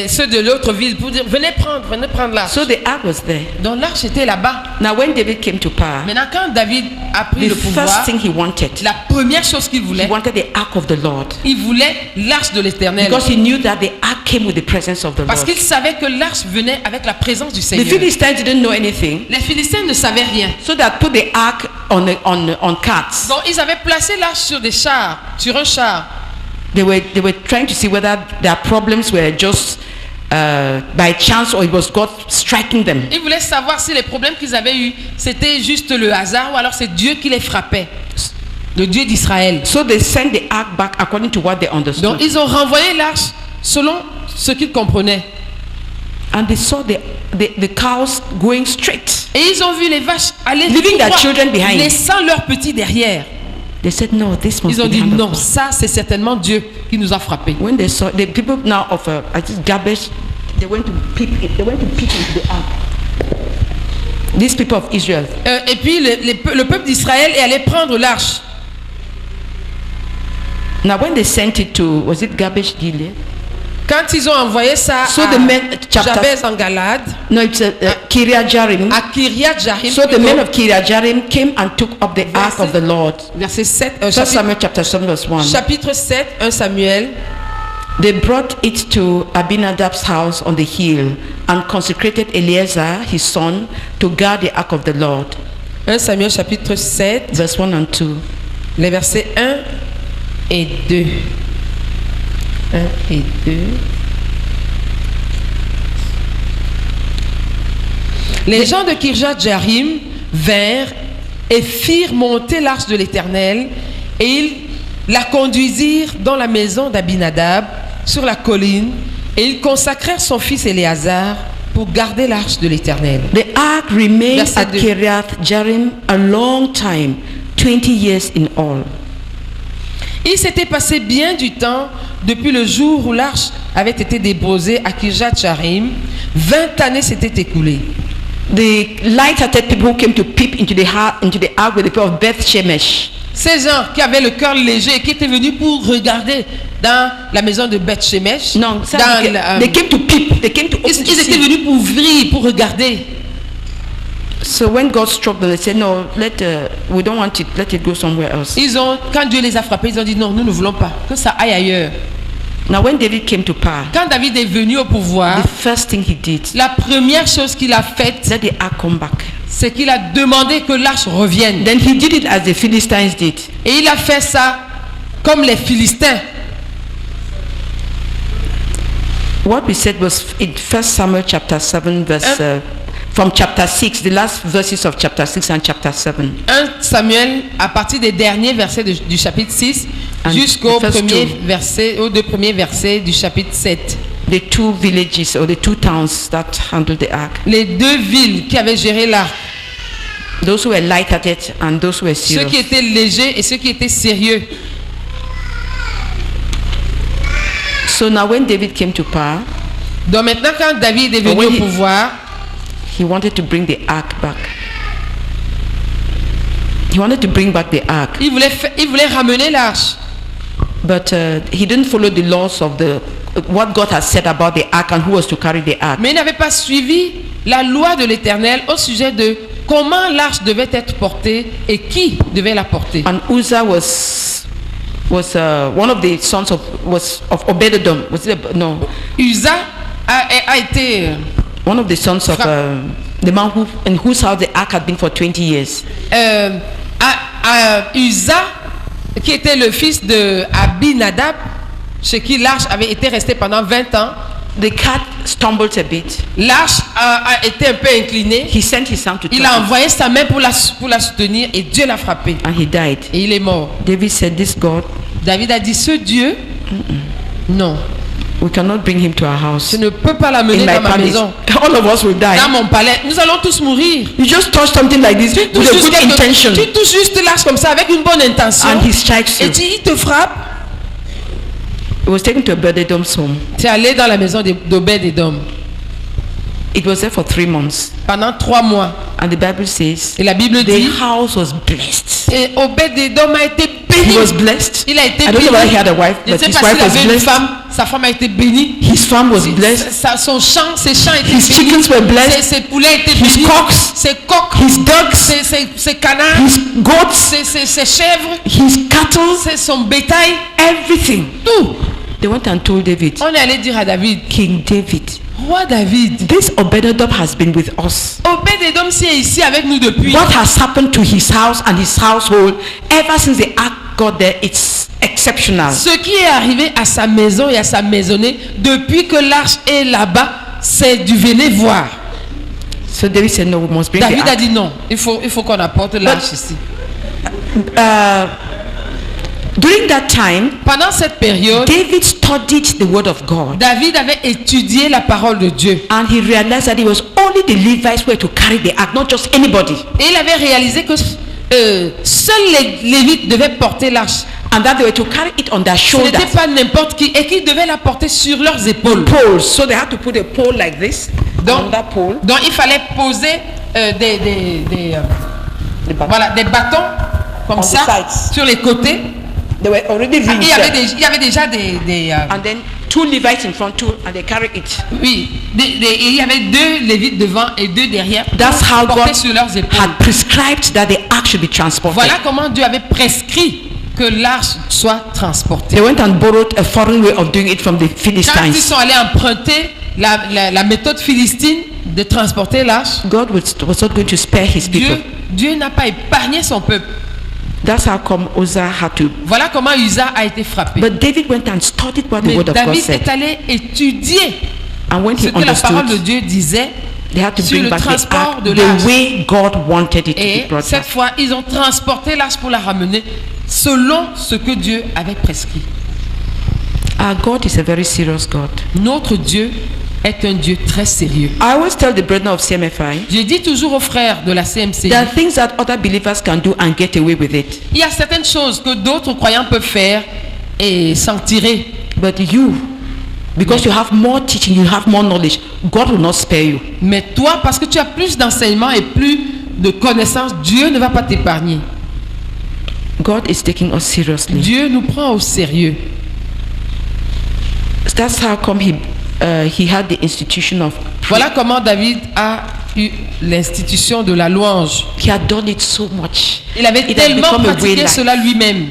ark. ceux de l'autre ville pour dire, venez prendre l'arche. So the ark was there. Donc l'arche était là-bas. Now when David came to power, Maintenant, quand David a pris the le first pouvoir, thing he wanted, la première chose qu'il he voulait, wanted the ark of the Lord. il voulait l'arche de l'Éternel. Because he knew that the ark came with the presence of the Parce Lord. qu'il savait que l'arche venait avec la présence du The Seigneur. Philistines didn't know anything, Les Philistins ne savaient rien. so they put the ark on carts. Donc ils avaient placé l'arche sur des chars, sur un char. They were trying to see whether their problems were just by chance or it was God striking them. Ils voulaient savoir si les problèmes qu'ils avaient eus, c'était juste le hasard ou alors c'est Dieu qui les frappait. Le Dieu d'Israël. So they sent the ark back according to what they understood. Donc ils ont renvoyé l'arche selon ce qu'ils comprenaient. And they saw the cows going straight. Et ils ont vu les vaches aller Leaving tout their droit, children behind. laissant leurs petits derrière. They said, no, this must Ils ont be the dit hand of non, God. ça c'est certainement Dieu qui nous a frappés. When they saw the people now of this garbage, they went to peep into the ark. These people of Israel. Et puis le peuple d'Israël est allé prendre l'arche. Now when they sent it to, was it Garbage Gilead? Quand ils ont envoyé ça So à the men, chapter, Jabez en Galade, no, it's Kiriath Jearim. à Kiryat Jarim, So the men of Kiriath Jearim came and took up the ark of the Lord. verset 7, First Samuel chapter 7 verse 1. chapitre 7, 1 Samuel. They brought it to Abinadab's house on the hill and consecrated Eleazar, his son, to guard the ark of the Lord. 1 Samuel chapitre 7, Verse 1 and 2. les versets 1 et 2. 1 et 2. Les gens de Kirjat Jearim vinrent et firent monter l'arche de l'Éternel, et ils la conduisirent dans la maison d'Abinadab sur la colline, et ils consacrèrent son fils Éléazar pour garder l'arche de l'Éternel. The ark remained Verset at 2. Kiriath Jearim a long time, 20 years in all. Il s'était passé bien du temps depuis le jour où l'arche avait été déposée à Kirjat Jearim. 20 années s'étaient écoulées. The light-hearted people who came to peep into the ark with the people of Beth Shemesh. Ces gens qui avaient le cœur léger et qui étaient venus pour regarder dans la maison de Beth Shemesh. No, Dans they came to peep. They came to open ils to étaient see. venus pour ouvrir, pour regarder. So when God struck them, they said, no, we don't want it. Let it go somewhere else. Quand Dieu les a frappés, ils ont dit non, nous ne voulons pas, que ça aille ailleurs. Now when David came to power, Quand David est venu au pouvoir, the first thing he did, la première chose qu'il a faite, let the ark come back. c'est qu'il a demandé que l'arche revienne. Then he did it as the Philistines did. Et il a fait ça comme les Philistins. What we said was in 1 Samuel chapter 7 verse from chapter 6, the last verses of chapter 6 and chapter 7. 1 Samuel, à partir des derniers versets du chapitre 6 And jusqu'aux the first aux deux premiers versets du chapitre 7. The two villages or the two towns that handled the ark. Les deux villes qui avaient géré l'arche, Those who were light-hearted and those who were ceux serious. qui étaient légers et ceux qui étaient sérieux. So now when David came to power, Donc maintenant quand David est venu when au he- pouvoir, he wanted to bring the ark back. He wanted to bring back the ark, il voulait ramener l'arche. but he didn't follow the laws of what God has said about the ark and who was to carry the ark. Mais il n'avait pas suivi la loi de l'Éternel au sujet de comment l'arche devait être portée et qui devait la porter. And Uzzah was one of the sons of Obed-Edom. Was it no? Uza a été One of the sons of the man in whose house the ark had been for 20 years. Uza, qui était le fils de Abinadab, chez qui l'arche avait été restée pendant 20 ans. The cat stumbled a bit. L'arche a été un peu inclinée. He sent his son to Il touch a it, envoyé sa main pour la soutenir et Dieu l'a frappé. and he died. Et il est mort. David said, "This God David a dit, ce Dieu, non, We cannot bring him to our house. je ne peux pas l'amener In my dans ma palace, maison, all of us will die. dans mon palais. Nous allons tous mourir. You just touch something like this with Touche a juste good intention, tu touches juste l'âge comme ça avec une bonne intention and he strikes et you. il te frappe. He was taken to a Bededom's home. Tu es allé dans la maison d'Obed-Edom It was there for 3 months, pendant 3 mois. and the Bible says Et la Bible the dit, house was blessed. et Obed-Edom a été béni. He was blessed. Il a été I don't know béni. whether he had a wife, Je ne but sais his pas wife s'il was avait une blessed. femme. Sa femme a été bénie. His farm was blessed. Son champ, ses champs étaient His bénis. chickens were blessed. Ses poulets étaient His bénis. cocks. Ses coqs. His ducks, Ses canards. his goats, Ses chèvres. his cattle, Son bétail. everything. Tout. They went and told David, On est allé dire à David, King David, roi David, this Obed-Edom has been with us. Obed-Edom est ici avec nous depuis. What has happened to his house and his household ever since the ark got there, it's exceptional. Ce qui est arrivé à sa maison et à sa maisonnée depuis que l'arche est là-bas, c'est du venez voir. So David said, no, we must bring David the a ark. dit non, il faut qu'on apporte l'arche ici. During that time, Pendant cette période, David studied the word of God, David avait étudié la parole de Dieu. and he realized that it was only the Levites who were to carry the ark, not just anybody. Et il avait réalisé que seuls les Lévites devaient porter l'arche. And that they were to carry it on their Ce shoulders. n'était pas n'importe qui et qu'ils devaient la porter sur leurs épaules. Poles. So they had to put a pole like this Donc, on that pole. donc il fallait poser voilà, des bâtons comme On ça the sides. sur les côtés. They were already Il rigged y avait, there. il y avait déjà And then 2 Levites in front too, and they carried it. oui, il y avait 2 Lévites devant et 2 derrière. That's how portés God sur leurs épaules. had prescribed that the ark should be transported. Voilà comment Dieu avait prescrit que l'arche soit transportée. They went and borrowed a foreign way of doing it from the Quand ils Philistines. sont allés emprunter la méthode philistine de transporter l'arche, God was not going to spare his people. Dieu n'a pas épargné son peuple. That's how come Uzzah had to. Voilà comment Uza a été frappé. But David went and studied what the Mais word of God David said. est allé étudier And when ce he que la parole de understood, Dieu disait. they had to sur bring le back the transport ark de the l'arche. way God wanted it to Et be brought cette back. fois, ils ont transporté l'arche pour la ramener selon ce que Dieu avait prescrit. Our God is a very serious God. Notre Dieu est un Dieu très sérieux. I always tell the brethren of CMFI, Je dis toujours aux frères de la CMC, there are things that other believers can do and get away with it. il y a certaines choses que d'autres croyants peuvent faire et s'en tirer. But you, because you have more teaching, you have more knowledge, God will not spare you. Mais toi, parce que tu as plus d'enseignement et plus de connaissances, Dieu ne va pas t'épargner. God is taking us seriously. Dieu nous prend au sérieux. That's how come he had the institution of. Voilà comment David a eu l'institution de la louange. He had done it so much. Il avait It had tellement become a way pratiqué life. cela lui-même.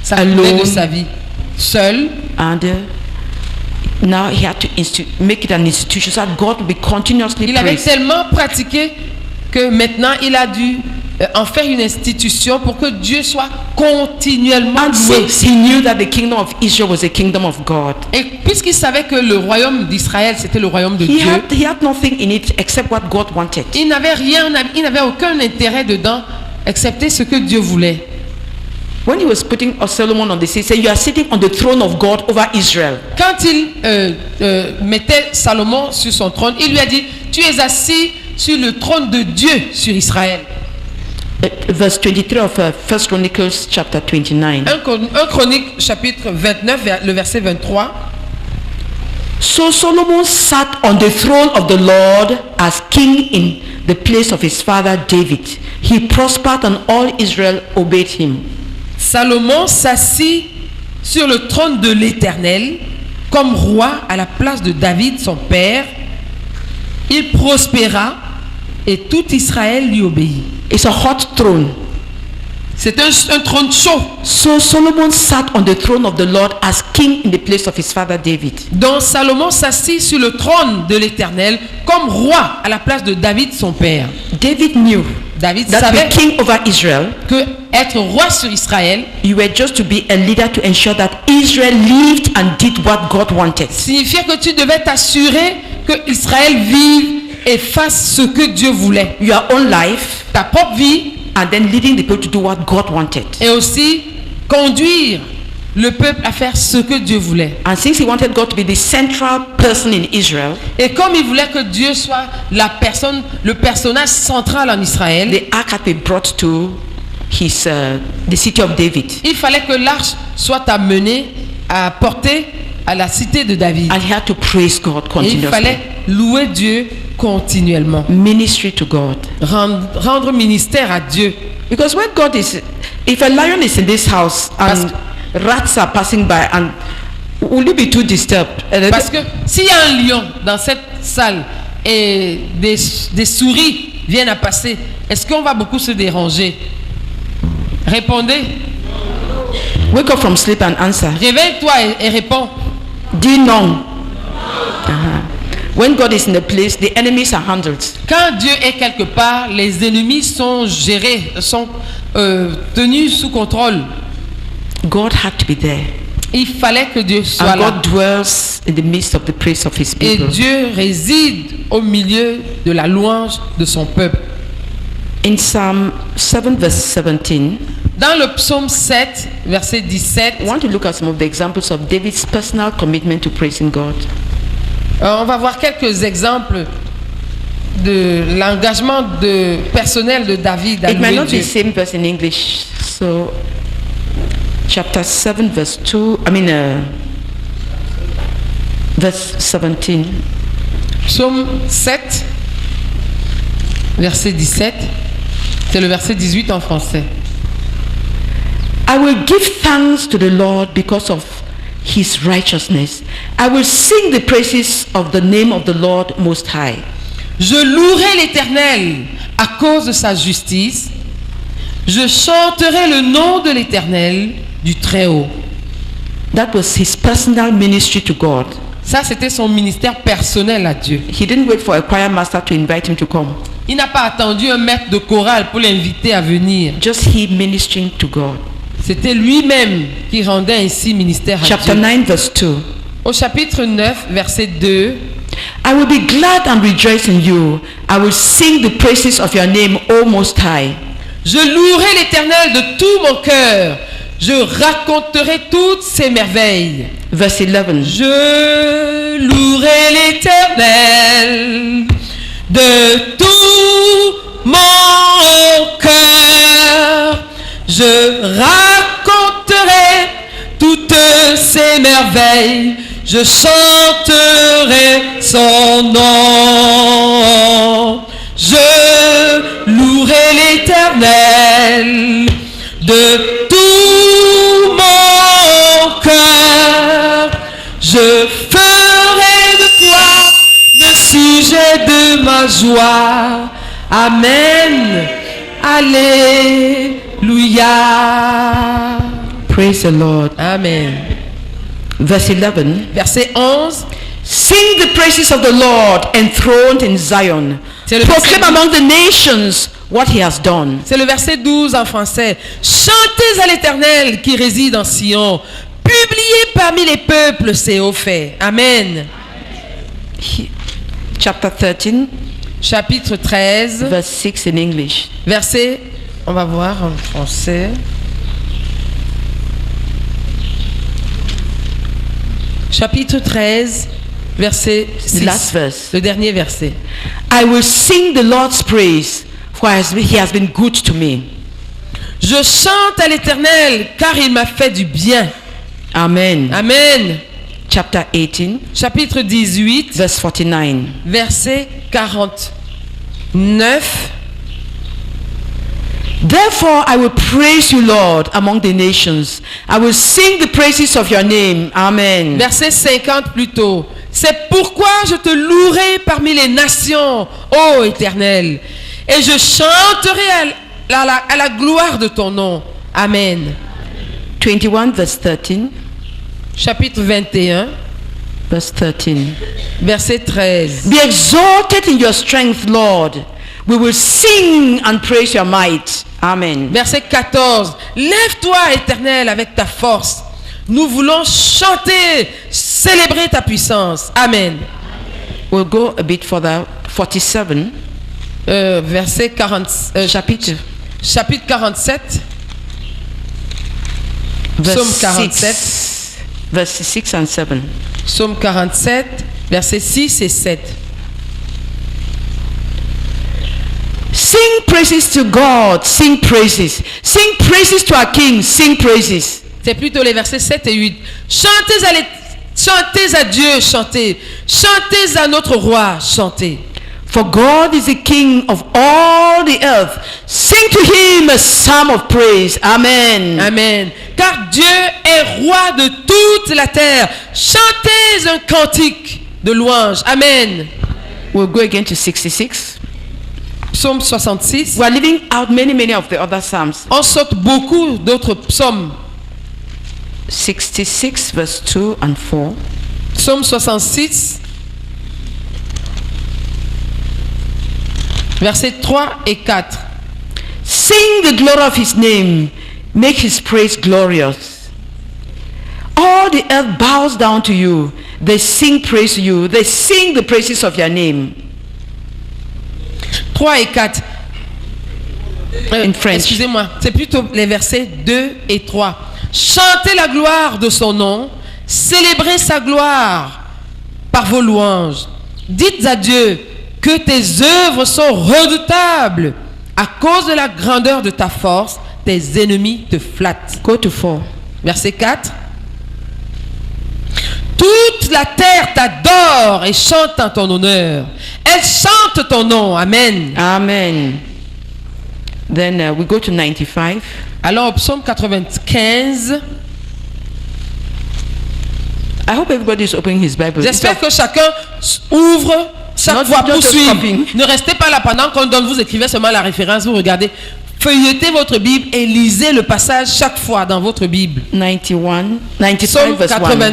Ça Alone. coulait de sa vie. Seul. And now he had to make it an institution so that God will be continuously Il avait praised. tellement pratiqué que maintenant il a dû en faire une institution pour que Dieu soit continuellement And loué. since he knew that the kingdom of Israel was a kingdom of God, Et puisqu'il savait que le royaume d'Israël c'était le royaume de he Dieu, had nothing in it except what God wanted. il n'avait rien, il n'avait aucun intérêt dedans excepté ce que Dieu voulait. When he was putting Solomon on the seat, he said, "You are sitting on the throne of God over Israel." Quand il mettait Salomon sur son trône, il lui a dit, tu es assis sur le trône de Dieu sur Israël. Verse 23 of 1 Chronicles chapter 29. 1 Chronique chapitre 29, le verset 23. So Solomon sat on the throne of the Lord as king in the place of his father David. He prospered and all Israel obeyed him. Salomon s'assit sur le trône de l'Éternel comme roi à la place de David son père. Il prospéra et tout Israël lui obéit. It's a hot throne. C'est un trône chaud. So Solomon sat on the throne of the Lord as king in the place of his father David. Donc Salomon s'assit sur le trône de l'Éternel comme roi à la place de David son père. David knew David that savait the king over Israel, que être roi sur Israël you were just to be a leader to ensure that Israel lived and did what God wanted. signifiait que tu devais t'assurer que Israël vive et fasse ce que Dieu voulait. Your own life, Ta propre vie and then leading the people to do what God wanted. et aussi conduire le peuple à faire ce que Dieu voulait. And since he wanted God to be the central person in Israel, Et comme il voulait que Dieu soit la personne, le personnage central en Israël, the ark had to be brought to his the city of David. il fallait que l'arche soit amenée à porter à la cité de David. And he had to praise God Et il continuously. fallait louer Dieu continuellement. Ministry to God. Rendre ministère à Dieu. Because when God is, if a lion is in this house and rats are passing by, and will you be too disturbed? Parce que s'il y a un lion dans cette salle et des souris viennent à passer, est-ce qu'on va beaucoup se déranger? Répondez. Wake up from sleep and answer. Réveille-toi et réponds. Dis non. When God is in a place, the enemies are handled. Quand Dieu est quelque part, les ennemis sont gérés, sont tenus sous contrôle. God had to be there. Il fallait que Dieu soit And là. God dwells in the midst of the praise of his Et people. Dieu réside au milieu de la louange de son peuple. In Psalm 7 verse 17, Dans le psaume 7, verset 17, I want to look at some of the examples of David's personal commitment to praising God. on va voir quelques exemples de l'engagement personnel de David à It might louer not be Dieu. the same verse in English. So, chapter 7 verse 2, verse 17. Psaume 7, verset 17, c'est le verset 18 en français. I will give thanks to the Lord because of his righteousness. I will sing the praises of the name of the Lord Most High. Je louerai l'Éternel à cause de sa justice. Je chanterai le nom de l'Éternel du Très-Haut. That was his personal ministry to God. Ça, c'était son ministère personnel à Dieu. He didn't wait for a choir master to invite him to come. Il n'a pas attendu un maître de chorale pour l'inviter à venir. Just he ministering to God. C'était lui-même qui rendait ainsi ministère à Chapter Dieu. 9 verse 2. Au chapitre 9, verset 2, I will be glad and rejoice in you. I will sing the praises of your name, O Most High. je louerai l'Éternel de tout mon cœur. Je raconterai toutes ses merveilles. Verse 11. Je louerai l'Éternel de tout mon cœur. Je raconterai toutes ses merveilles. Je chanterai son nom. Je louerai l'Éternel de tout mon cœur. Je ferai de toi le sujet de ma joie. Amen. Alléluia. Praise the Lord. Amen. Verse 11. Verset 11. Sing the praises of the Lord enthroned in Zion. C'est le Proclaim verset- among the nations what he has done. C'est le verset 12 en français. Chantez à l'Éternel qui réside en Sion. Publiez parmi les peuples ses hauts faits. Amen. Chapter 13, Chapitre 13, verse 6 in English. verset, on va voir en français. Chapitre 13, verset 6. The last verse. Le dernier verset. I will sing the Lord's praise, for he has been good to me. Je chante à l'Éternel car il m'a fait du bien. Amen. Amen. Chapter 18, Chapitre 18, verse 49. verset 49. Therefore I will praise you, Lord, among the nations. I will sing the praises of your name. Amen. Verset 50 plus tôt. C'est pourquoi je te louerai parmi les nations, ô Éternel, et je chanterai à la gloire de ton nom. Amen. 21, verse 13. Chapitre 21, Verse 13. verset 13. Be exalted in your strength, Lord. We will sing and praise your might. Amen. Verset 14. Lève-toi, Éternel, avec ta force. Nous voulons chanter, célébrer ta puissance. Amen. We'll go a bit further. 47. Verset 40, Chapitre. chapitre 47. Psaume 47. Verses 6 and 7. Psaume 47, versets 6 et 7. Sing praises to God, sing praises. Sing praises to our King, sing praises. C'est plutôt les versets 7 et 8. Chantez à Dieu, chantez. Chantez à notre roi, chantez. For God is the King of all the earth. Sing to him a psalm of praise. Amen. Amen. Car Dieu est roi de toute la terre. Chantez un cantique de louange. Amen. We'll go again to 66. Psaume 66. We are leaving out many of the other psalms. On saute beaucoup d'autres psaumes. 66 verse 2 and 4. Psaume 66, versets 3 et 4. Sing the glory of his name. Make his praise glorious. All the earth bows down to you. They sing praise to you. They sing the praises of your name. 3 et 4. In French. Excusez-moi, c'est plutôt les versets 2 et 3. Chantez la gloire de son nom, célébrez sa gloire par vos louanges. Dites à Dieu que tes œuvres sont redoutables. À cause de la grandeur de ta force, tes ennemis te flattent. Go to 4. Verset 4. Toute la terre t'adore et chante en ton honneur. Elle chante ton nom. Amen. Amen. Then we go to 95. Alors, au psaume 95, I hope everybody is opening his Bible. j'espère que chacun ouvre chaque Not fois just pour suivre. copying. Ne restez pas là pendant qu'on donne, vous écrivez seulement la référence, vous regardez. Feuilletez votre Bible et lisez le passage chaque fois dans votre Bible. 95 Psaume verse 1. 80,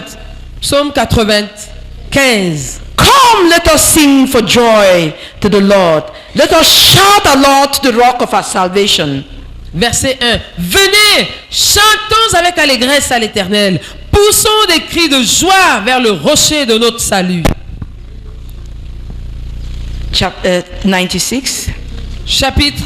psaume 95. Come, let us sing for joy to the Lord. Let us shout aloud to the rock of our salvation. Verset 1. Venez, chantons avec allégresse à l'Éternel. Poussons des cris de joie vers le rocher de notre salut. 96 Chapitre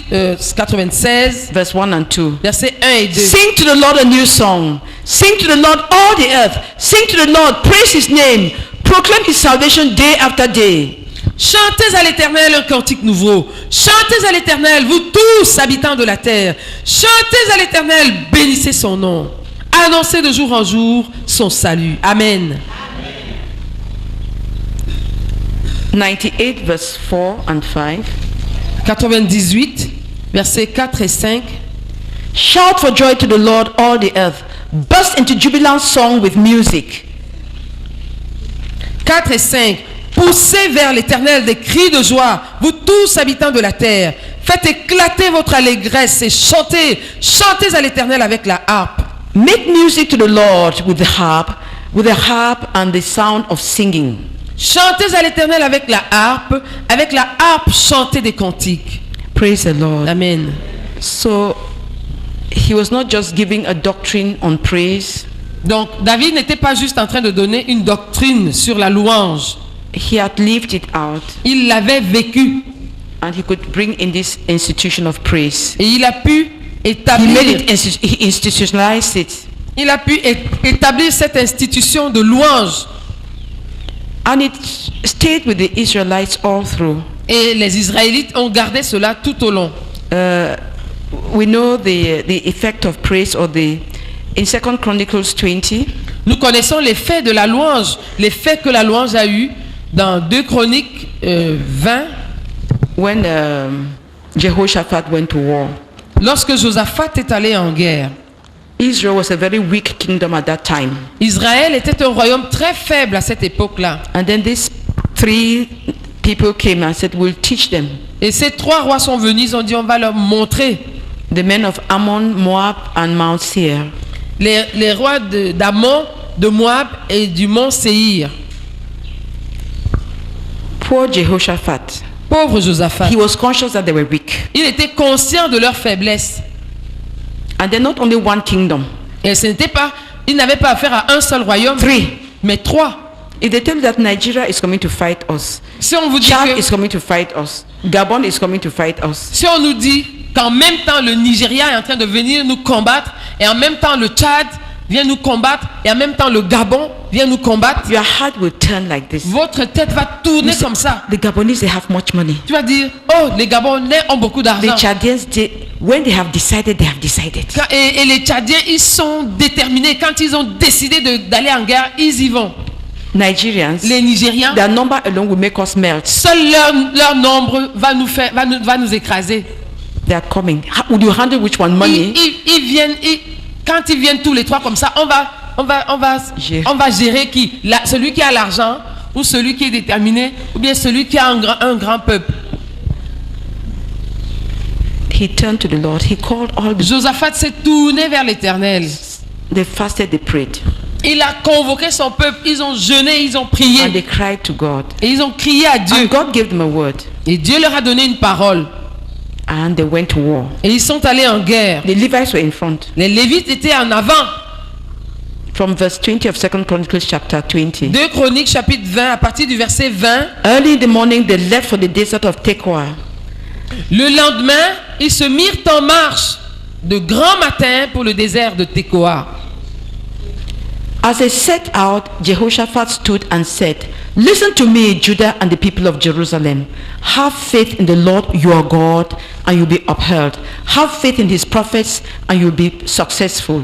96, verse 1 and 2. versets 1 et 2. Sing to the Lord a new song. Sing to the Lord all the earth. Sing to the Lord, praise his name. Proclaim his salvation day after day. Chantez à l'Éternel un cantique nouveau. Chantez à l'Éternel, vous tous habitants de la terre. Chantez à l'Éternel, bénissez son nom. Annoncez de jour en jour son salut. Amen. 98 verse 4 and 5. 98, versets 4 et 5. Shout for joy to the Lord all the earth. Burst into jubilant song with music. 4 et 5. Poussez vers l'Éternel des cris de joie, vous tous habitants de la terre. Faites éclater votre allégresse et chantez. Chantez à l'Éternel avec la harpe. Make music to the Lord with the harp and the sound of singing. Chantez à l'Éternel avec la harpe chantez des cantiques. Praise the Lord. Amen. So he was not just giving a doctrine on praise. Donc David n'était pas juste en train de donner une doctrine sur la louange. He had lived it out, Il l'avait vécu and he could bring in this institution of praise. et il a pu He made établir, it, he institutionalized it, établir cette institution de louange. and it stayed with the Israelites all through. Et les Israélites ont gardé cela tout au long. We know the effect of praise, or in 2 Chronicles 20. Nous connaissons l'effet de la louange, l'effet que la louange a eu dans 2 Chroniques 20, When Jehoshaphat went to war. lorsque Josaphat est allé en guerre. Israel was a very weak kingdom at that time. Israël était un royaume très faible à cette époque-là. And then these 3 people came and said, we'll teach them. Et ces 3 rois sont venus, ils ont dit on va leur montrer. The men of Ammon, Moab, and Mount Seir. Les rois d'Ammon, de Moab et du mont Séhir. Poor Jehoshaphat. Pauvre Josaphat. He was conscious that they were weak. Il était conscient de leur faiblesse. And then not only one kingdom, Et il n'avait pas affaire à un seul royaume, 3. mais 3. If they tell you that Nigeria is coming to fight us, Si on vous dit Chad que, is coming to fight us, Gabon is coming to fight us, si on nous dit qu'en même temps le Nigeria est en train de venir nous combattre et en même temps le Tchad vient nous combattre et en même temps le Gabon vient nous combattre, your heart will turn like this. votre tête va tourner You say, comme ça. the Gabonese, they have much money. Tu vas dire, oh, les Gabonais ont beaucoup d'argent. The Chaldeans, when they have decided, they have decided. Et les Tchadiens, ils sont déterminés. Quand ils ont décidé d'aller en guerre, ils y vont. Nigerians, Les Nigériens, their number alone will make us melt. seul leur nombre va nous écraser. They are coming. Would you handle which one? Money? Ils viennent, quand ils viennent tous les trois comme ça, on va gérer qui? Celui qui a l'argent, ou celui qui est déterminé, ou bien celui qui a un grand peuple. He turned to the Lord. He called all the... Josaphat s'est tourné vers l'Éternel. They fasted, they prayed. Il a convoqué son peuple, ils ont jeûné, ils ont prié. And they cried to God. Et ils ont crié à Dieu. And God gave them a word. Et Dieu leur a donné une parole. And they went to war. Et ils sont allés en guerre. The Levites were in front. Les Lévites étaient en avant. From verse 20 of 2 Chronicles chapter 20. 2 Chroniques chapitre 20, à partir du verset 20. Early in the morning, they left for the desert of Tekoa. Le lendemain, ils se mirent en marche de grand matin pour le désert de Tekoa. As they set out, Jehoshaphat stood and said, "Listen to me, Judah and the people of Jerusalem. Have faith in the Lord your God, and you'll be upheld. Have faith in his prophets, and you'll be successful."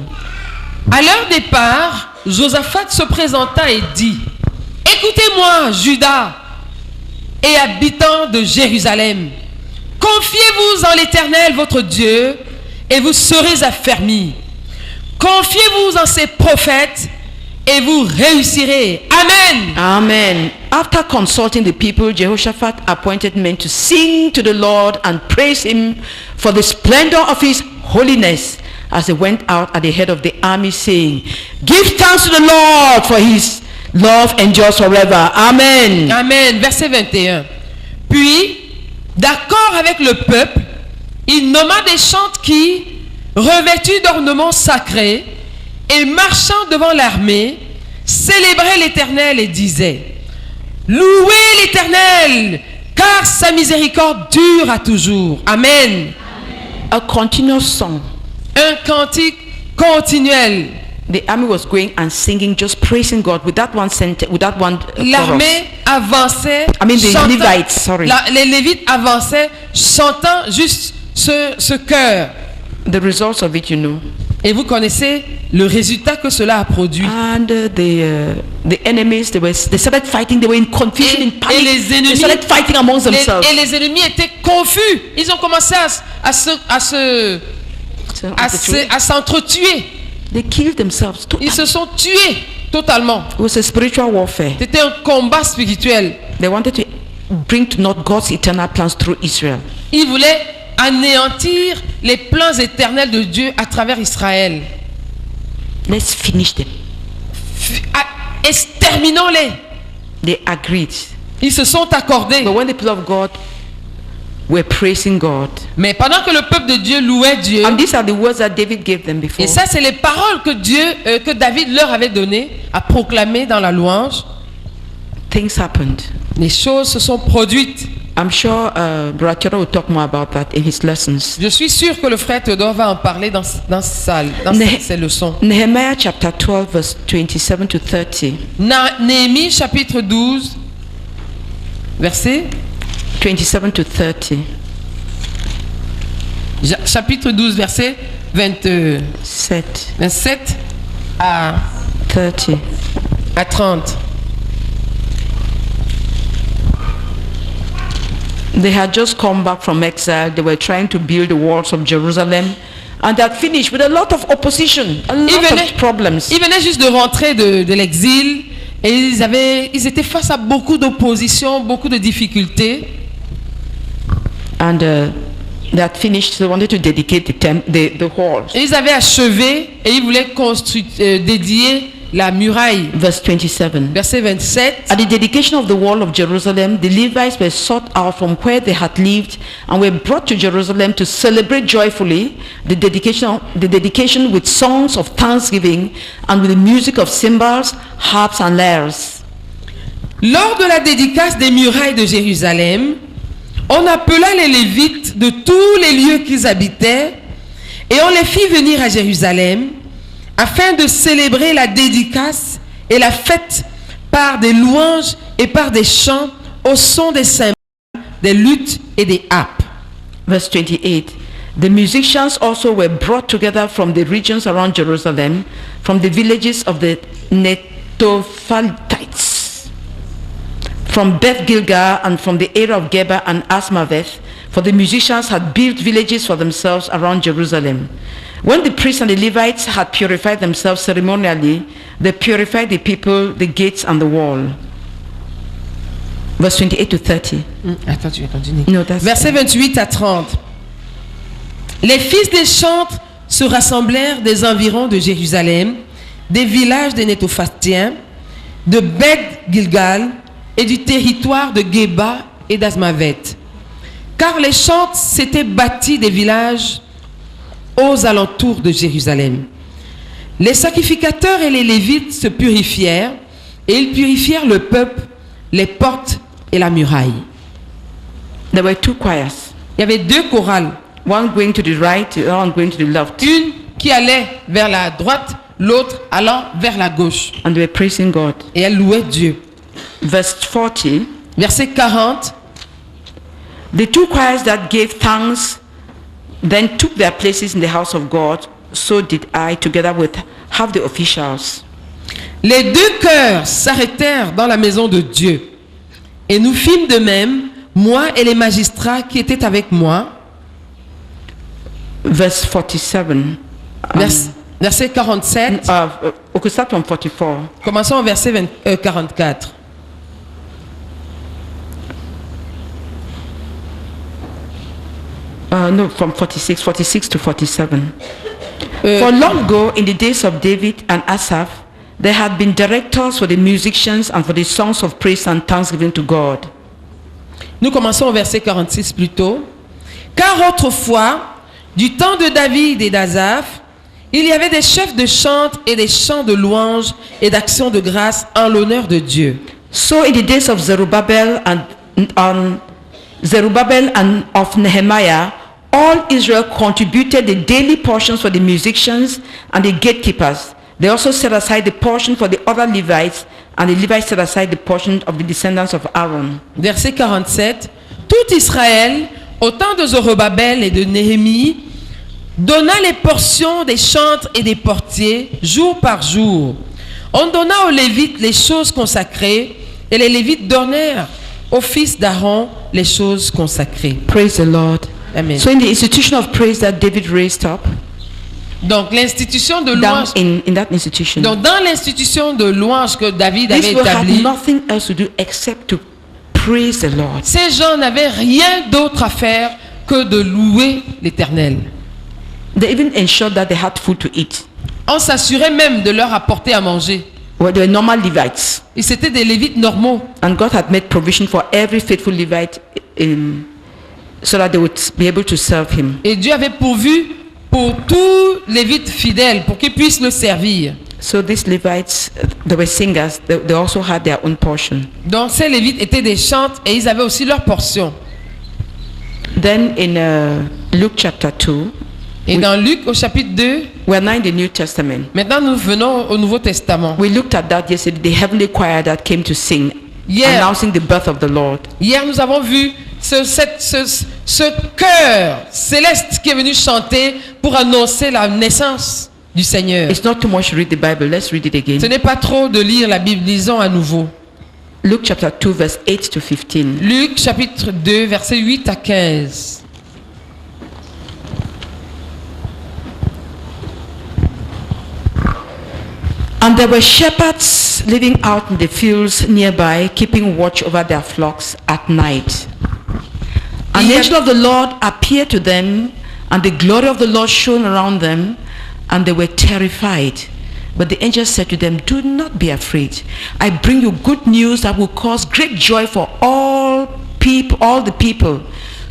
À leur départ, Josaphat se présenta et dit, écoutez-moi, Judas et habitants de Jérusalem, confiez-vous en l'Éternel votre Dieu et vous serez affermis. Confiez-vous en ses prophètes et vous réussirez. Amen. Amen. After consulting the people, Jehoshaphat appointed men to sing to the Lord and praise him for the splendor of his holiness, as they went out at the head of the army, saying, "Give thanks to the Lord, for his love endures forever." Amen. Amen. Verset 21. Puis, d'accord avec le peuple, il nomma des chantres qui, revêtus d'ornements sacrés et marchant devant l'armée, célébraient l'Éternel et disaient, louez l'Éternel, car sa miséricorde dure à toujours. Amen. A continuous song. Un cantique continuel. The army was going and singing, just praising God with that one sentence, with that one chorus. L'armée avançait. I mean the chantant- Levites, sorry. Les Lévites avançaient, chantant juste ce chœur. The results of it, you know. Et vous connaissez le résultat que cela a produit. And the enemies, they started fighting. They were in confusion, in panic. Et les ennemis, They started fighting amongst themselves. et les ennemis étaient confus. Ils ont commencé à s'entretuer. They killed themselves. Ils se sont tués totalement. It was a spiritual warfare. C'était un combat spirituel. They wanted to bring to naught God's eternal plans through Israel. Ils voulaient anéantir les plans éternels de Dieu à travers Israël. Let's finish them. Exterminons-les. They agreed. Ils se sont accordés. But when the people of God were praising God, Mais pendant que le peuple de Dieu louait Dieu, and these are the words that David gave them before. et ça c'est les paroles que David leur avait données à proclamer dans la louange, Things happened. les choses se sont produites. I'm sure Brother Theodore will talk more about that in his lessons. Je suis sûr que le frère Théodore va en parler dans ses leçons. Nehemiah chapter 12 verse 27 to 30. Néhémie chapitre 12, verset 27 to 30. chapitre 12, verset 27 à 30. They had just come back from exile. They were trying to build the walls of Jerusalem, and they had finished with a lot of opposition, a lot of problems. Ils venaient juste de rentrer de l'exil et ils étaient face à beaucoup d'opposition, beaucoup de difficultés. And they had finished, so they wanted to dedicate the halls. Et ils avaient achevé et ils voulaient dédier la muraille. Verse 27. Verset 27. At the dedication of the wall of Jerusalem, the Levites were sought out from where they had lived and were brought to Jerusalem to celebrate joyfully the dedication with songs of thanksgiving and with the music of cymbals, harps and lyres. Lors de la dédicace des murailles de Jérusalem, on appela les Lévites de tous les lieux qu'ils habitaient et on les fit venir à Jérusalem afin de célébrer la dédicace et la fête par des louanges et par des chants au son des cymbales, des luttes et des harpes. Verse 28. The musicians also were brought together from the regions around Jerusalem, from the villages of the Netophathites, from Beth Gilgal and from the area of Geba and Asmaveth, for the musicians had built villages for themselves around Jerusalem. When the priests and the Levites had purified themselves ceremonially, they purified the people, the gates and the wall. Verse 28 to 30. Attends, tu continues. No, that's Versets 28 à 30. Les fils des chantres se rassemblèrent des environs de Jérusalem, des villages des Nétophathiens, de Beth Gilgal et du territoire de Geba et d'Asmavet. Car les chantres s'étaient bâtis des villages aux alentours de Jérusalem. Les sacrificateurs et les Lévites se purifièrent et ils purifièrent le peuple, les portes et la muraille. There were two choirs. Il y avait deux chorales. One going to the right, the other going to the left. Une qui allait vers la droite, l'autre allant vers la gauche. And they were praising God. Et elle louait Dieu. Verse 40. Verset 40. The two choirs that gave thanks then took their places in the house of God. So did I, together with half the officials. Les deux chœurs s'arrêtèrent dans la maison de Dieu. Et nous fîmes de même, moi et les magistrats qui étaient avec moi. Verse 47. Verset 47. Okay, start from 44. Commençons au verset 44. No, from 46 to 47. For long ago, in the days of David and Asaph, there had been directors for the musicians and for the songs of praise and thanksgiving to God. Nous commençons au verset 46 plutôt. Car autrefois, du temps de David et d'Asaph, il y avait des chefs de chants et des chants de louanges et d'actions de grâce en l'honneur de Dieu. So in the days of Zerubbabel and of Nehemiah, all Israel contributed the daily portions for the musicians and the gatekeepers. They also set aside the portion for the other Levites, and the Levites set aside the portion of the descendants of Aaron. Verset 47. Tout Israël, au temps de Zorobabel et de Néhémie, donna les portions des chantres et des portiers jour par jour. On donna aux Lévites les choses consacrées, et les Lévites donnèrent aux fils d'Aaron les choses consacrées. Praise the Lord. Amen. So in the institution of praise that David raised up, Donc l'institution de down louange, in that institution, donc dans l'institution de louange que David avait these people had établie, nothing else to do except to praise the Lord. ces gens n'avaient rien d'autre à faire que de louer l'Éternel. They even ensured that they had food to eat. On s'assurait même de leur apporter à manger. Well, they were normal Levites, Et c'était des Lévites normaux. and God had made provision for every faithful Levite so that they would be able to serve Him. Et Dieu avait pourvu pour tous les Lévites fidèles, pour qu'ils puissent le servir. So these Levites, they were singers. They also had their own portion. Donc ces Lévites étaient des chantres et ils avaient aussi leur portion. Then in Luke chapter 2, Et dans Luc au chapitre 2, we're now in the New Testament. maintenant nous venons au Nouveau Testament. We looked at that yesterday, the heavenly choir that came to sing, Hier, announcing the birth of the Lord. hier nous avons vu ce chœur céleste qui est venu chanter pour annoncer la naissance du Seigneur. It's not too much to read the Bible. Let's read it Ce again. n'est pas trop de lire la Bible, lisons à nouveau. Luke chapter 2, verse 8 to 15. Luc chapitre 2, versets 8 à 15. And there were shepherds living out in the fields nearby, keeping watch over their flocks at night. An angel of the Lord appeared to them, and the glory of the Lord shone around them, and they were terrified. But the angel said to them, "Do not be afraid. I bring you good news that will cause great joy for all the people.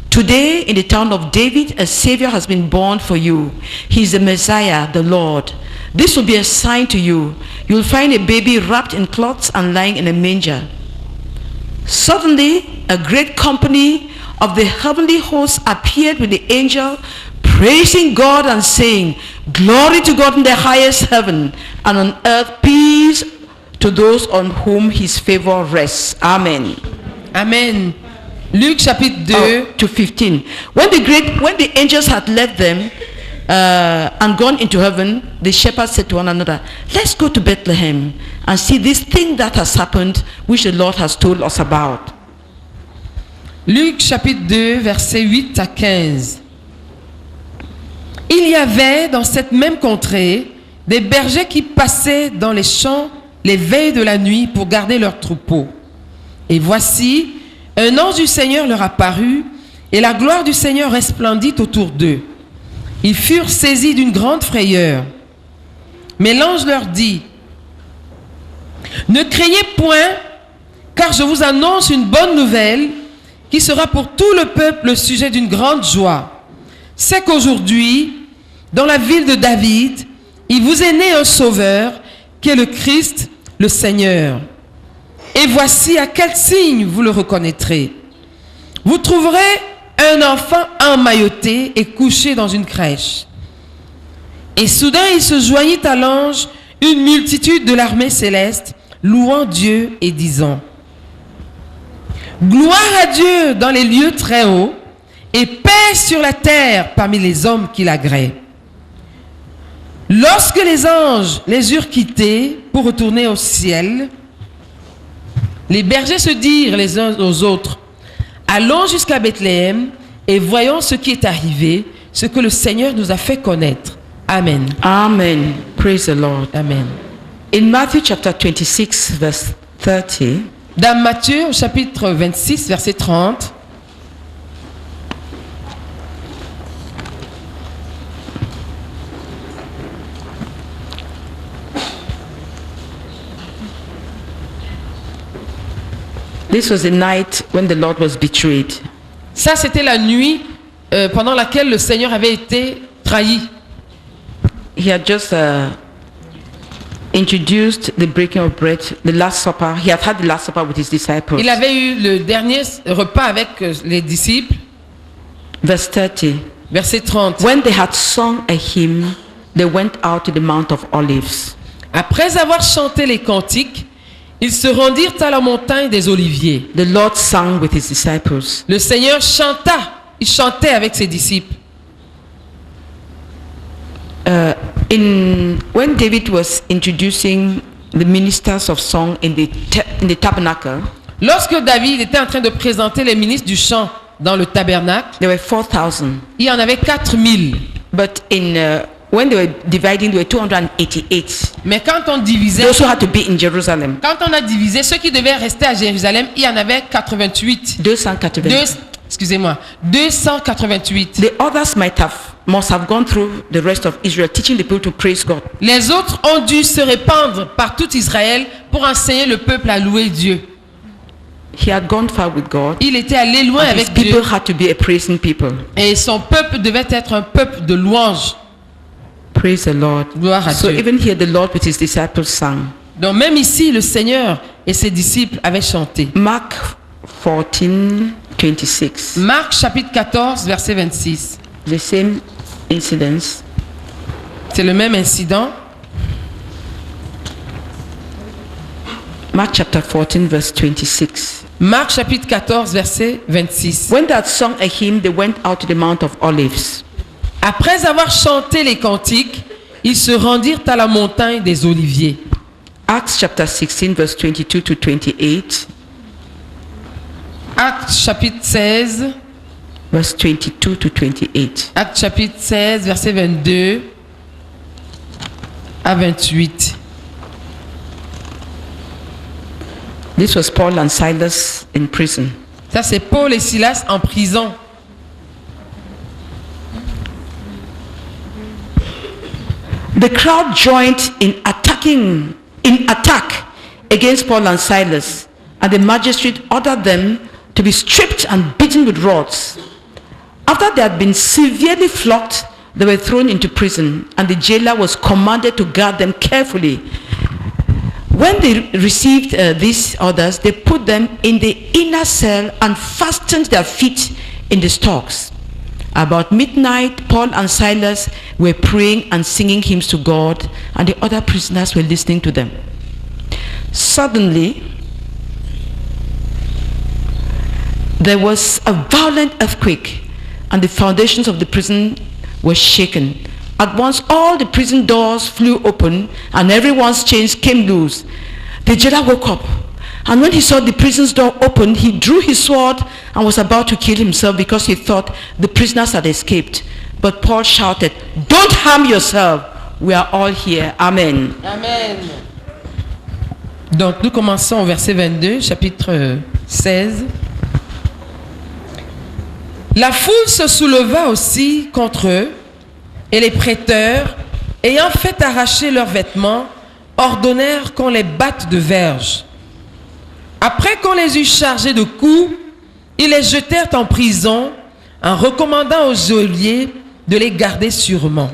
Today in the town of David, a Savior has been born for you. He is the Messiah, the Lord. This will be a sign to you. You will find a baby wrapped in cloths and lying in a manger." Suddenly, a great company of the heavenly hosts appeared with the angel, praising God and saying, Glory to God in the highest heaven, and on earth peace to those on whom his favor rests. Amen. Amen. Luc chapitre 2. To 15. When the angels had left them and gone into heaven, the shepherds said to one another, let's go to Bethlehem and see this thing that has happened, which the Lord has told us about. Luc chapitre 2, versets 8 à 15. Il y avait dans cette même contrée des bergers qui passaient dans les champs les veilles de la nuit pour garder leurs troupeaux. Et voici, un ange du Seigneur leur apparut, et la gloire du Seigneur resplendit autour d'eux. Ils furent saisis d'une grande frayeur. Mais l'ange leur dit, ne craignez point, car je vous annonce une bonne nouvelle qui sera pour tout le peuple le sujet d'une grande joie. C'est qu'aujourd'hui, dans la ville de David, il vous est né un sauveur, qui est le Christ, le Seigneur. Et voici à quel signe vous le reconnaîtrez. Vous trouverez un enfant emmailloté et couché dans une crèche. Et soudain il se joignit à l'ange une multitude de l'armée céleste, louant Dieu et disant, gloire à Dieu dans les lieux très hauts, et paix sur la terre parmi les hommes qui l'agréent. Lorsque les anges les eurent quittés pour retourner au ciel, les bergers se dirent les uns aux autres, allons jusqu'à Bethléem et voyons ce qui est arrivé, ce que le Seigneur nous a fait connaître. Amen. Amen. Praise the Lord. Amen. In Matthew chapter 26, verse 30, Dans Matthieu au chapitre 26, verset 30, this was the night when the Lord was betrayed. ça c'était la nuit pendant laquelle le Seigneur avait été trahi. He had just introduced the breaking of bread, the Last Supper. He had the Last Supper with his disciples. Il avait eu le dernier repas avec les disciples. Verse 30. Verset 30. When they had sung a hymn, they went out to the Mount of Olives. Après avoir chanté les cantiques, ils se rendirent à la montagne des Oliviers. The Lord sang with his disciples. Le Seigneur chanta. Il chantait avec ses disciples. When David was introducing the ministers of song in the tabernacle, Lorsque David était en train de présenter les ministres du chant dans le tabernacle, there were 4,000. il y en avait 4000. But when they were dividing, there were 288. Mais quand on divisait, Those who had to be in Jerusalem. quand on a divisé ceux qui devaient rester à Jérusalem, il y en avait 88. 288. Excusez-moi, 288. The others must have gone through the rest of Israel, teaching the people to praise God. Les autres ont dû se répandre par tout Israël pour enseigner le peuple à louer Dieu. He had gone far with God. Il était allé loin And his avec Dieu. people had to be a praising people. Et son peuple devait être un peuple de louange. Praise the Lord. Gloire à So Dieu. even here, the Lord with his disciples sang. Donc même ici, le Seigneur et ses disciples avaient chanté. Mark 14, 26. Marc chapitre 14, verset 26. The same incidents. C'est le même incident. Mark chapter 14, verse 26. Marc chapitre 14, verset 26. When they had sung a hymn, they went out to the Mount of Olives. Après avoir chanté les cantiques, ils se rendirent à la montagne des Oliviers. Acts chapter 16, verse 22 to 28. Actes chapitre 16, Verse 22 to 28. Actes chapitre 16, verset 22 à 28. This was Paul and Silas in prison. Ça, c'est Paul et Silas en prison. The crowd joined in attack against Paul and Silas, and the magistrate ordered them to be stripped and beaten with rods. After they had been severely flogged, they were thrown into prison, and the jailer was commanded to guard them carefully. When they received these orders, they put them in the inner cell and fastened their feet in the stocks. About midnight, Paul and Silas were praying and singing hymns to God, and the other prisoners were listening to them. Suddenly, there was a violent earthquake, and the foundations of the prison were shaken. At once, all the prison doors flew open, and everyone's chains came loose. The jailer woke up, and when he saw the prison's door open, he drew his sword and was about to kill himself because he thought the prisoners had escaped. But Paul shouted, "Don't harm yourself. We are all here." Amen. Amen. Donc nous commençons au verset 22, chapitre 16. La foule se souleva aussi contre eux, et les prêteurs, ayant fait arracher leurs vêtements, ordonnèrent qu'on les batte de verges. Après qu'on les eut chargés de coups, ils les jetèrent en prison, en recommandant au geôlier de les garder sûrement.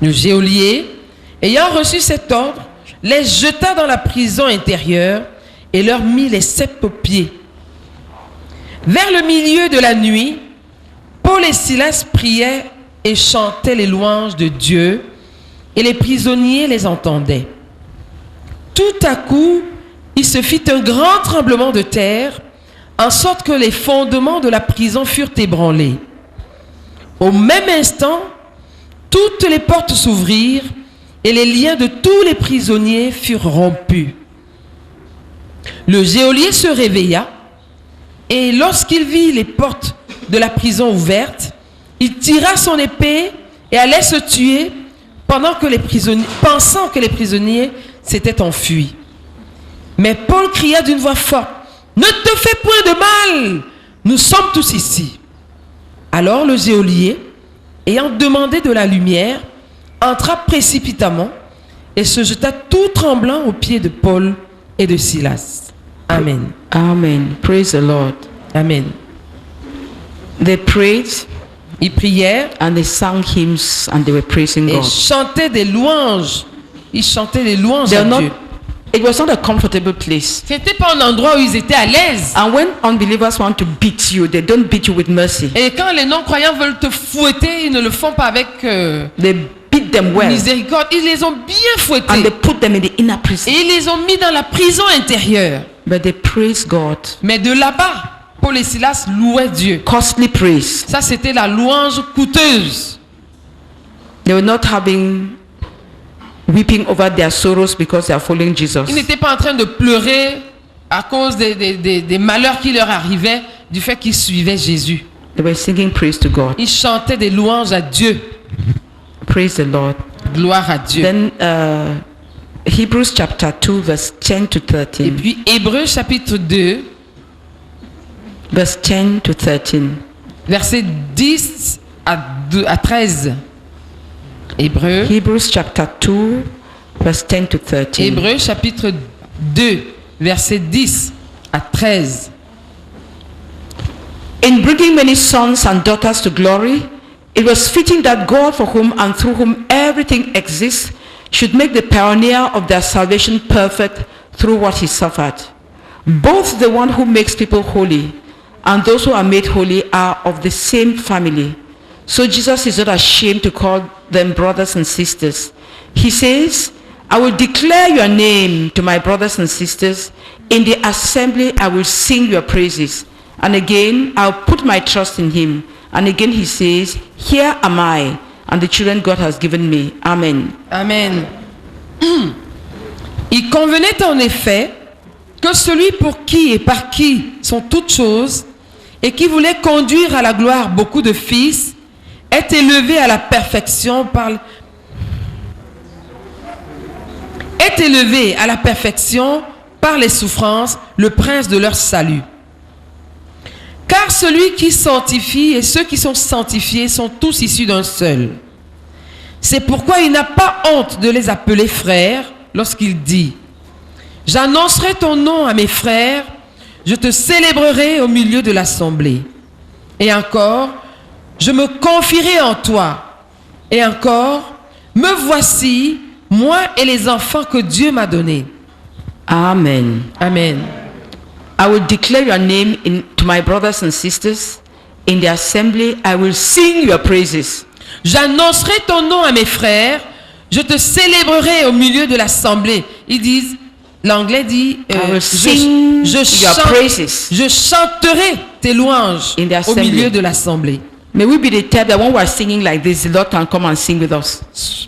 Le geôlier, ayant reçu cet ordre, les jeta dans la prison intérieure et leur mit les ceps aux pieds. Vers le milieu de la nuit, Paul et Silas priaient et chantaient les louanges de Dieu, et les prisonniers les entendaient. Tout à coup, il se fit un grand tremblement de terre, en sorte que les fondements de la prison furent ébranlés. Au même instant, toutes les portes s'ouvrirent, et les liens de tous les prisonniers furent rompus. Le geôlier se réveilla, et lorsqu'il vit les portes de la prison ouvertes, il tira son épée et allait se tuer pensant que les prisonniers s'étaient enfuis. Mais Paul cria d'une voix forte, « Ne te fais point de mal, nous sommes tous ici. » Alors le geôlier, ayant demandé de la lumière, entra précipitamment et se jeta tout tremblant aux pieds de Paul et de Silas. Amen. Amen. Praise the Lord. Amen. They prayed Ils prièrent and they sang hymns and they were praising et God. chantaient des louanges. Ils chantaient des louanges They à are Dieu. It was not a comfortable place. C'était pas un endroit où ils étaient à l'aise. And when unbelievers want to beat you, they don't beat you with mercy. Et quand les non-croyants veulent te fouetter, ils ne le font pas avec They beat them well miséricorde. Ils les ont bien and fouettés. they put them in the inner prison. Et ils les ont mis dans la prison intérieure. But they praise God. Mais de là-bas, Paul et Silas louaient Dieu. Costly praise. Ça, c'était la louange coûteuse. They were not having weeping over their sorrows because they are following Jesus. Ils n'étaient pas en train de pleurer à cause des malheurs qui leur arrivaient du fait qu'ils suivaient Jésus. They were singing praise to God. Ils chantaient des louanges à Dieu. Praise the Lord. Gloire à Dieu. Then Hebrews chapter 2 verse 10 to Et 13. puis Hébreux chapitre 2, Verse 10 to 13. versets 10 à 13. Hébreux, Hebrews chapter 2 verse 10 to 13. Hébreux chapitre 2, versets 10 à 13. In bringing many sons and daughters to glory, it was fitting that God, for whom and through whom everything exists, should make the pioneer of their salvation perfect through what he suffered. Both the one who makes people holy and those who are made holy are of the same family. So Jesus is not ashamed to call them brothers and sisters. He says, I will declare your name to my brothers and sisters. In the assembly I will sing your praises. And again, I'll put my trust in him. And again he says, here am I, and the children God has given me. Amen. Amen. Il convenait en effet que celui pour qui et par qui sont toutes choses et qui voulait conduire à la gloire beaucoup de fils est élevé à la perfection par les souffrances, le prince de leur salut. Car celui qui sanctifie et ceux qui sont sanctifiés sont tous issus d'un seul. C'est pourquoi il n'a pas honte de les appeler frères lorsqu'il dit « J'annoncerai ton nom à mes frères, je te célébrerai au milieu de l'assemblée. Et encore, je me confierai en toi. Et encore, me voici, moi et les enfants que Dieu m'a donnés. » Amen. Amen. I will declare your name to my brothers and sisters. In the assembly, I will sing your praises. J'annoncerai ton nom à mes frères, je te célébrerai au milieu de l'assemblée. Ils disent, l'anglais dit, I will sing your praises. je chanterai tes louanges In the au assembly. milieu de l'assemblée. May we be the type that when we are singing like this, the Lord can come and sing with us.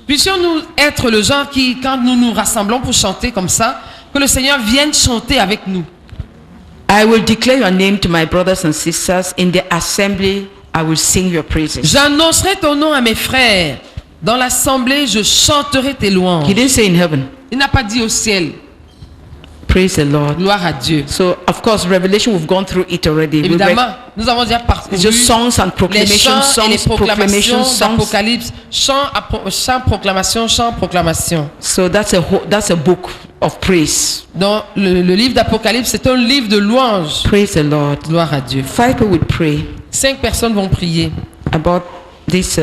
Puissions-nous être le genre qui, quand nous nous rassemblons pour chanter comme ça, que le Seigneur vienne chanter avec nous. I will declare your name to my brothers and sisters. In the assembly, I will sing your praises. J'annoncerai ton nom à mes frères. Dans l'assemblée, je chanterai tes louanges. He didn't say in heaven. Il n'a pas dit au ciel. Praise the Lord. Gloire à Dieu. So, of course, Revelation, we've gone through it already. We read- Évidemment, nous avons déjà parcouru It's just songs and les proclamations, chants et les songs, proclamations, proclamations songs. d'Apocalypse. Chant, proclamation, chant, proclamation. So that's a book of praise. Dans le livre d'Apocalypse, c'est un livre de louanges. Praise the Lord. Gloire à Dieu. 5 people would pray 5 personnes vont prier about this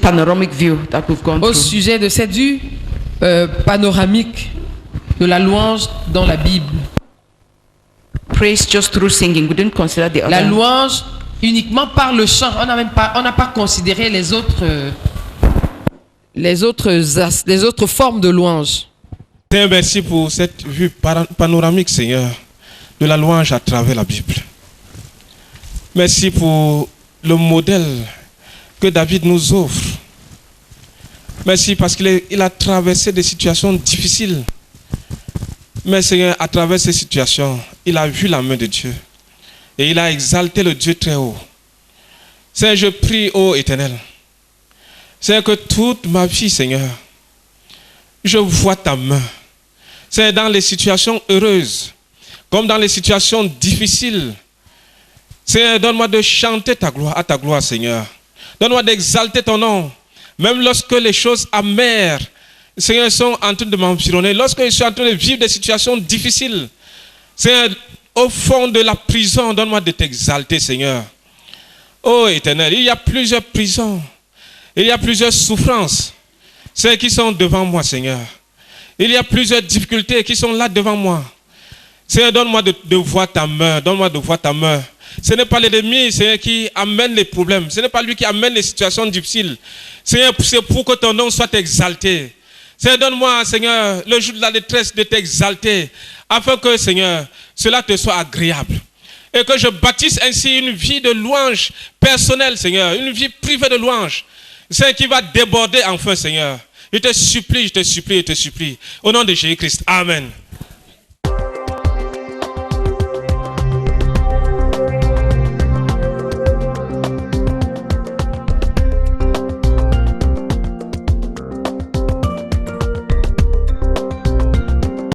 panoramic view that we've gone au through. sujet de cette vue panoramique de la louange dans la Bible. Praise just through singing. We didn't consider the La other. louange uniquement par le chant. On n'a pas considéré les autres formes de louange. Seigneur, merci pour cette vue panoramique, Seigneur, de la louange à travers la Bible. Merci pour le modèle que David nous offre. Merci parce qu'il a traversé des situations difficiles. Mais Seigneur, à travers ces situations, il a vu la main de Dieu. Et il a exalté le Dieu très haut. Seigneur, je prie, ô Éternel, Seigneur, que toute ma vie, Seigneur, je vois ta main. C'est dans les situations heureuses, comme dans les situations difficiles. Seigneur, donne-moi de chanter à ta gloire, Seigneur. Donne-moi d'exalter ton nom. Même lorsque les choses amères, Seigneur, sont en train de m'environner. Lorsque je suis en train de vivre des situations difficiles, Seigneur, au fond de la prison, donne-moi de t'exalter, Seigneur. Oh Éternel, il y a plusieurs prisons. Il y a plusieurs souffrances, celles qui sont devant moi, Seigneur. Il y a plusieurs difficultés qui sont là devant moi. Seigneur, donne-moi de voir ta main. Donne-moi de voir ta main. Ce n'est pas l'ennemi, Seigneur, qui amène les problèmes. Ce n'est pas lui qui amène les situations difficiles. Seigneur, c'est pour que ton nom soit exalté. Seigneur, donne-moi, Seigneur, le jour de la détresse, de t'exalter, afin que, Seigneur, cela te soit agréable. Et que je bâtisse ainsi une vie de louange personnelle, Seigneur, une vie privée de louange. Seigneur, qui va déborder enfin, Seigneur. Je te supplie, je te supplie, je te supplie. Au nom de Jésus-Christ. Amen.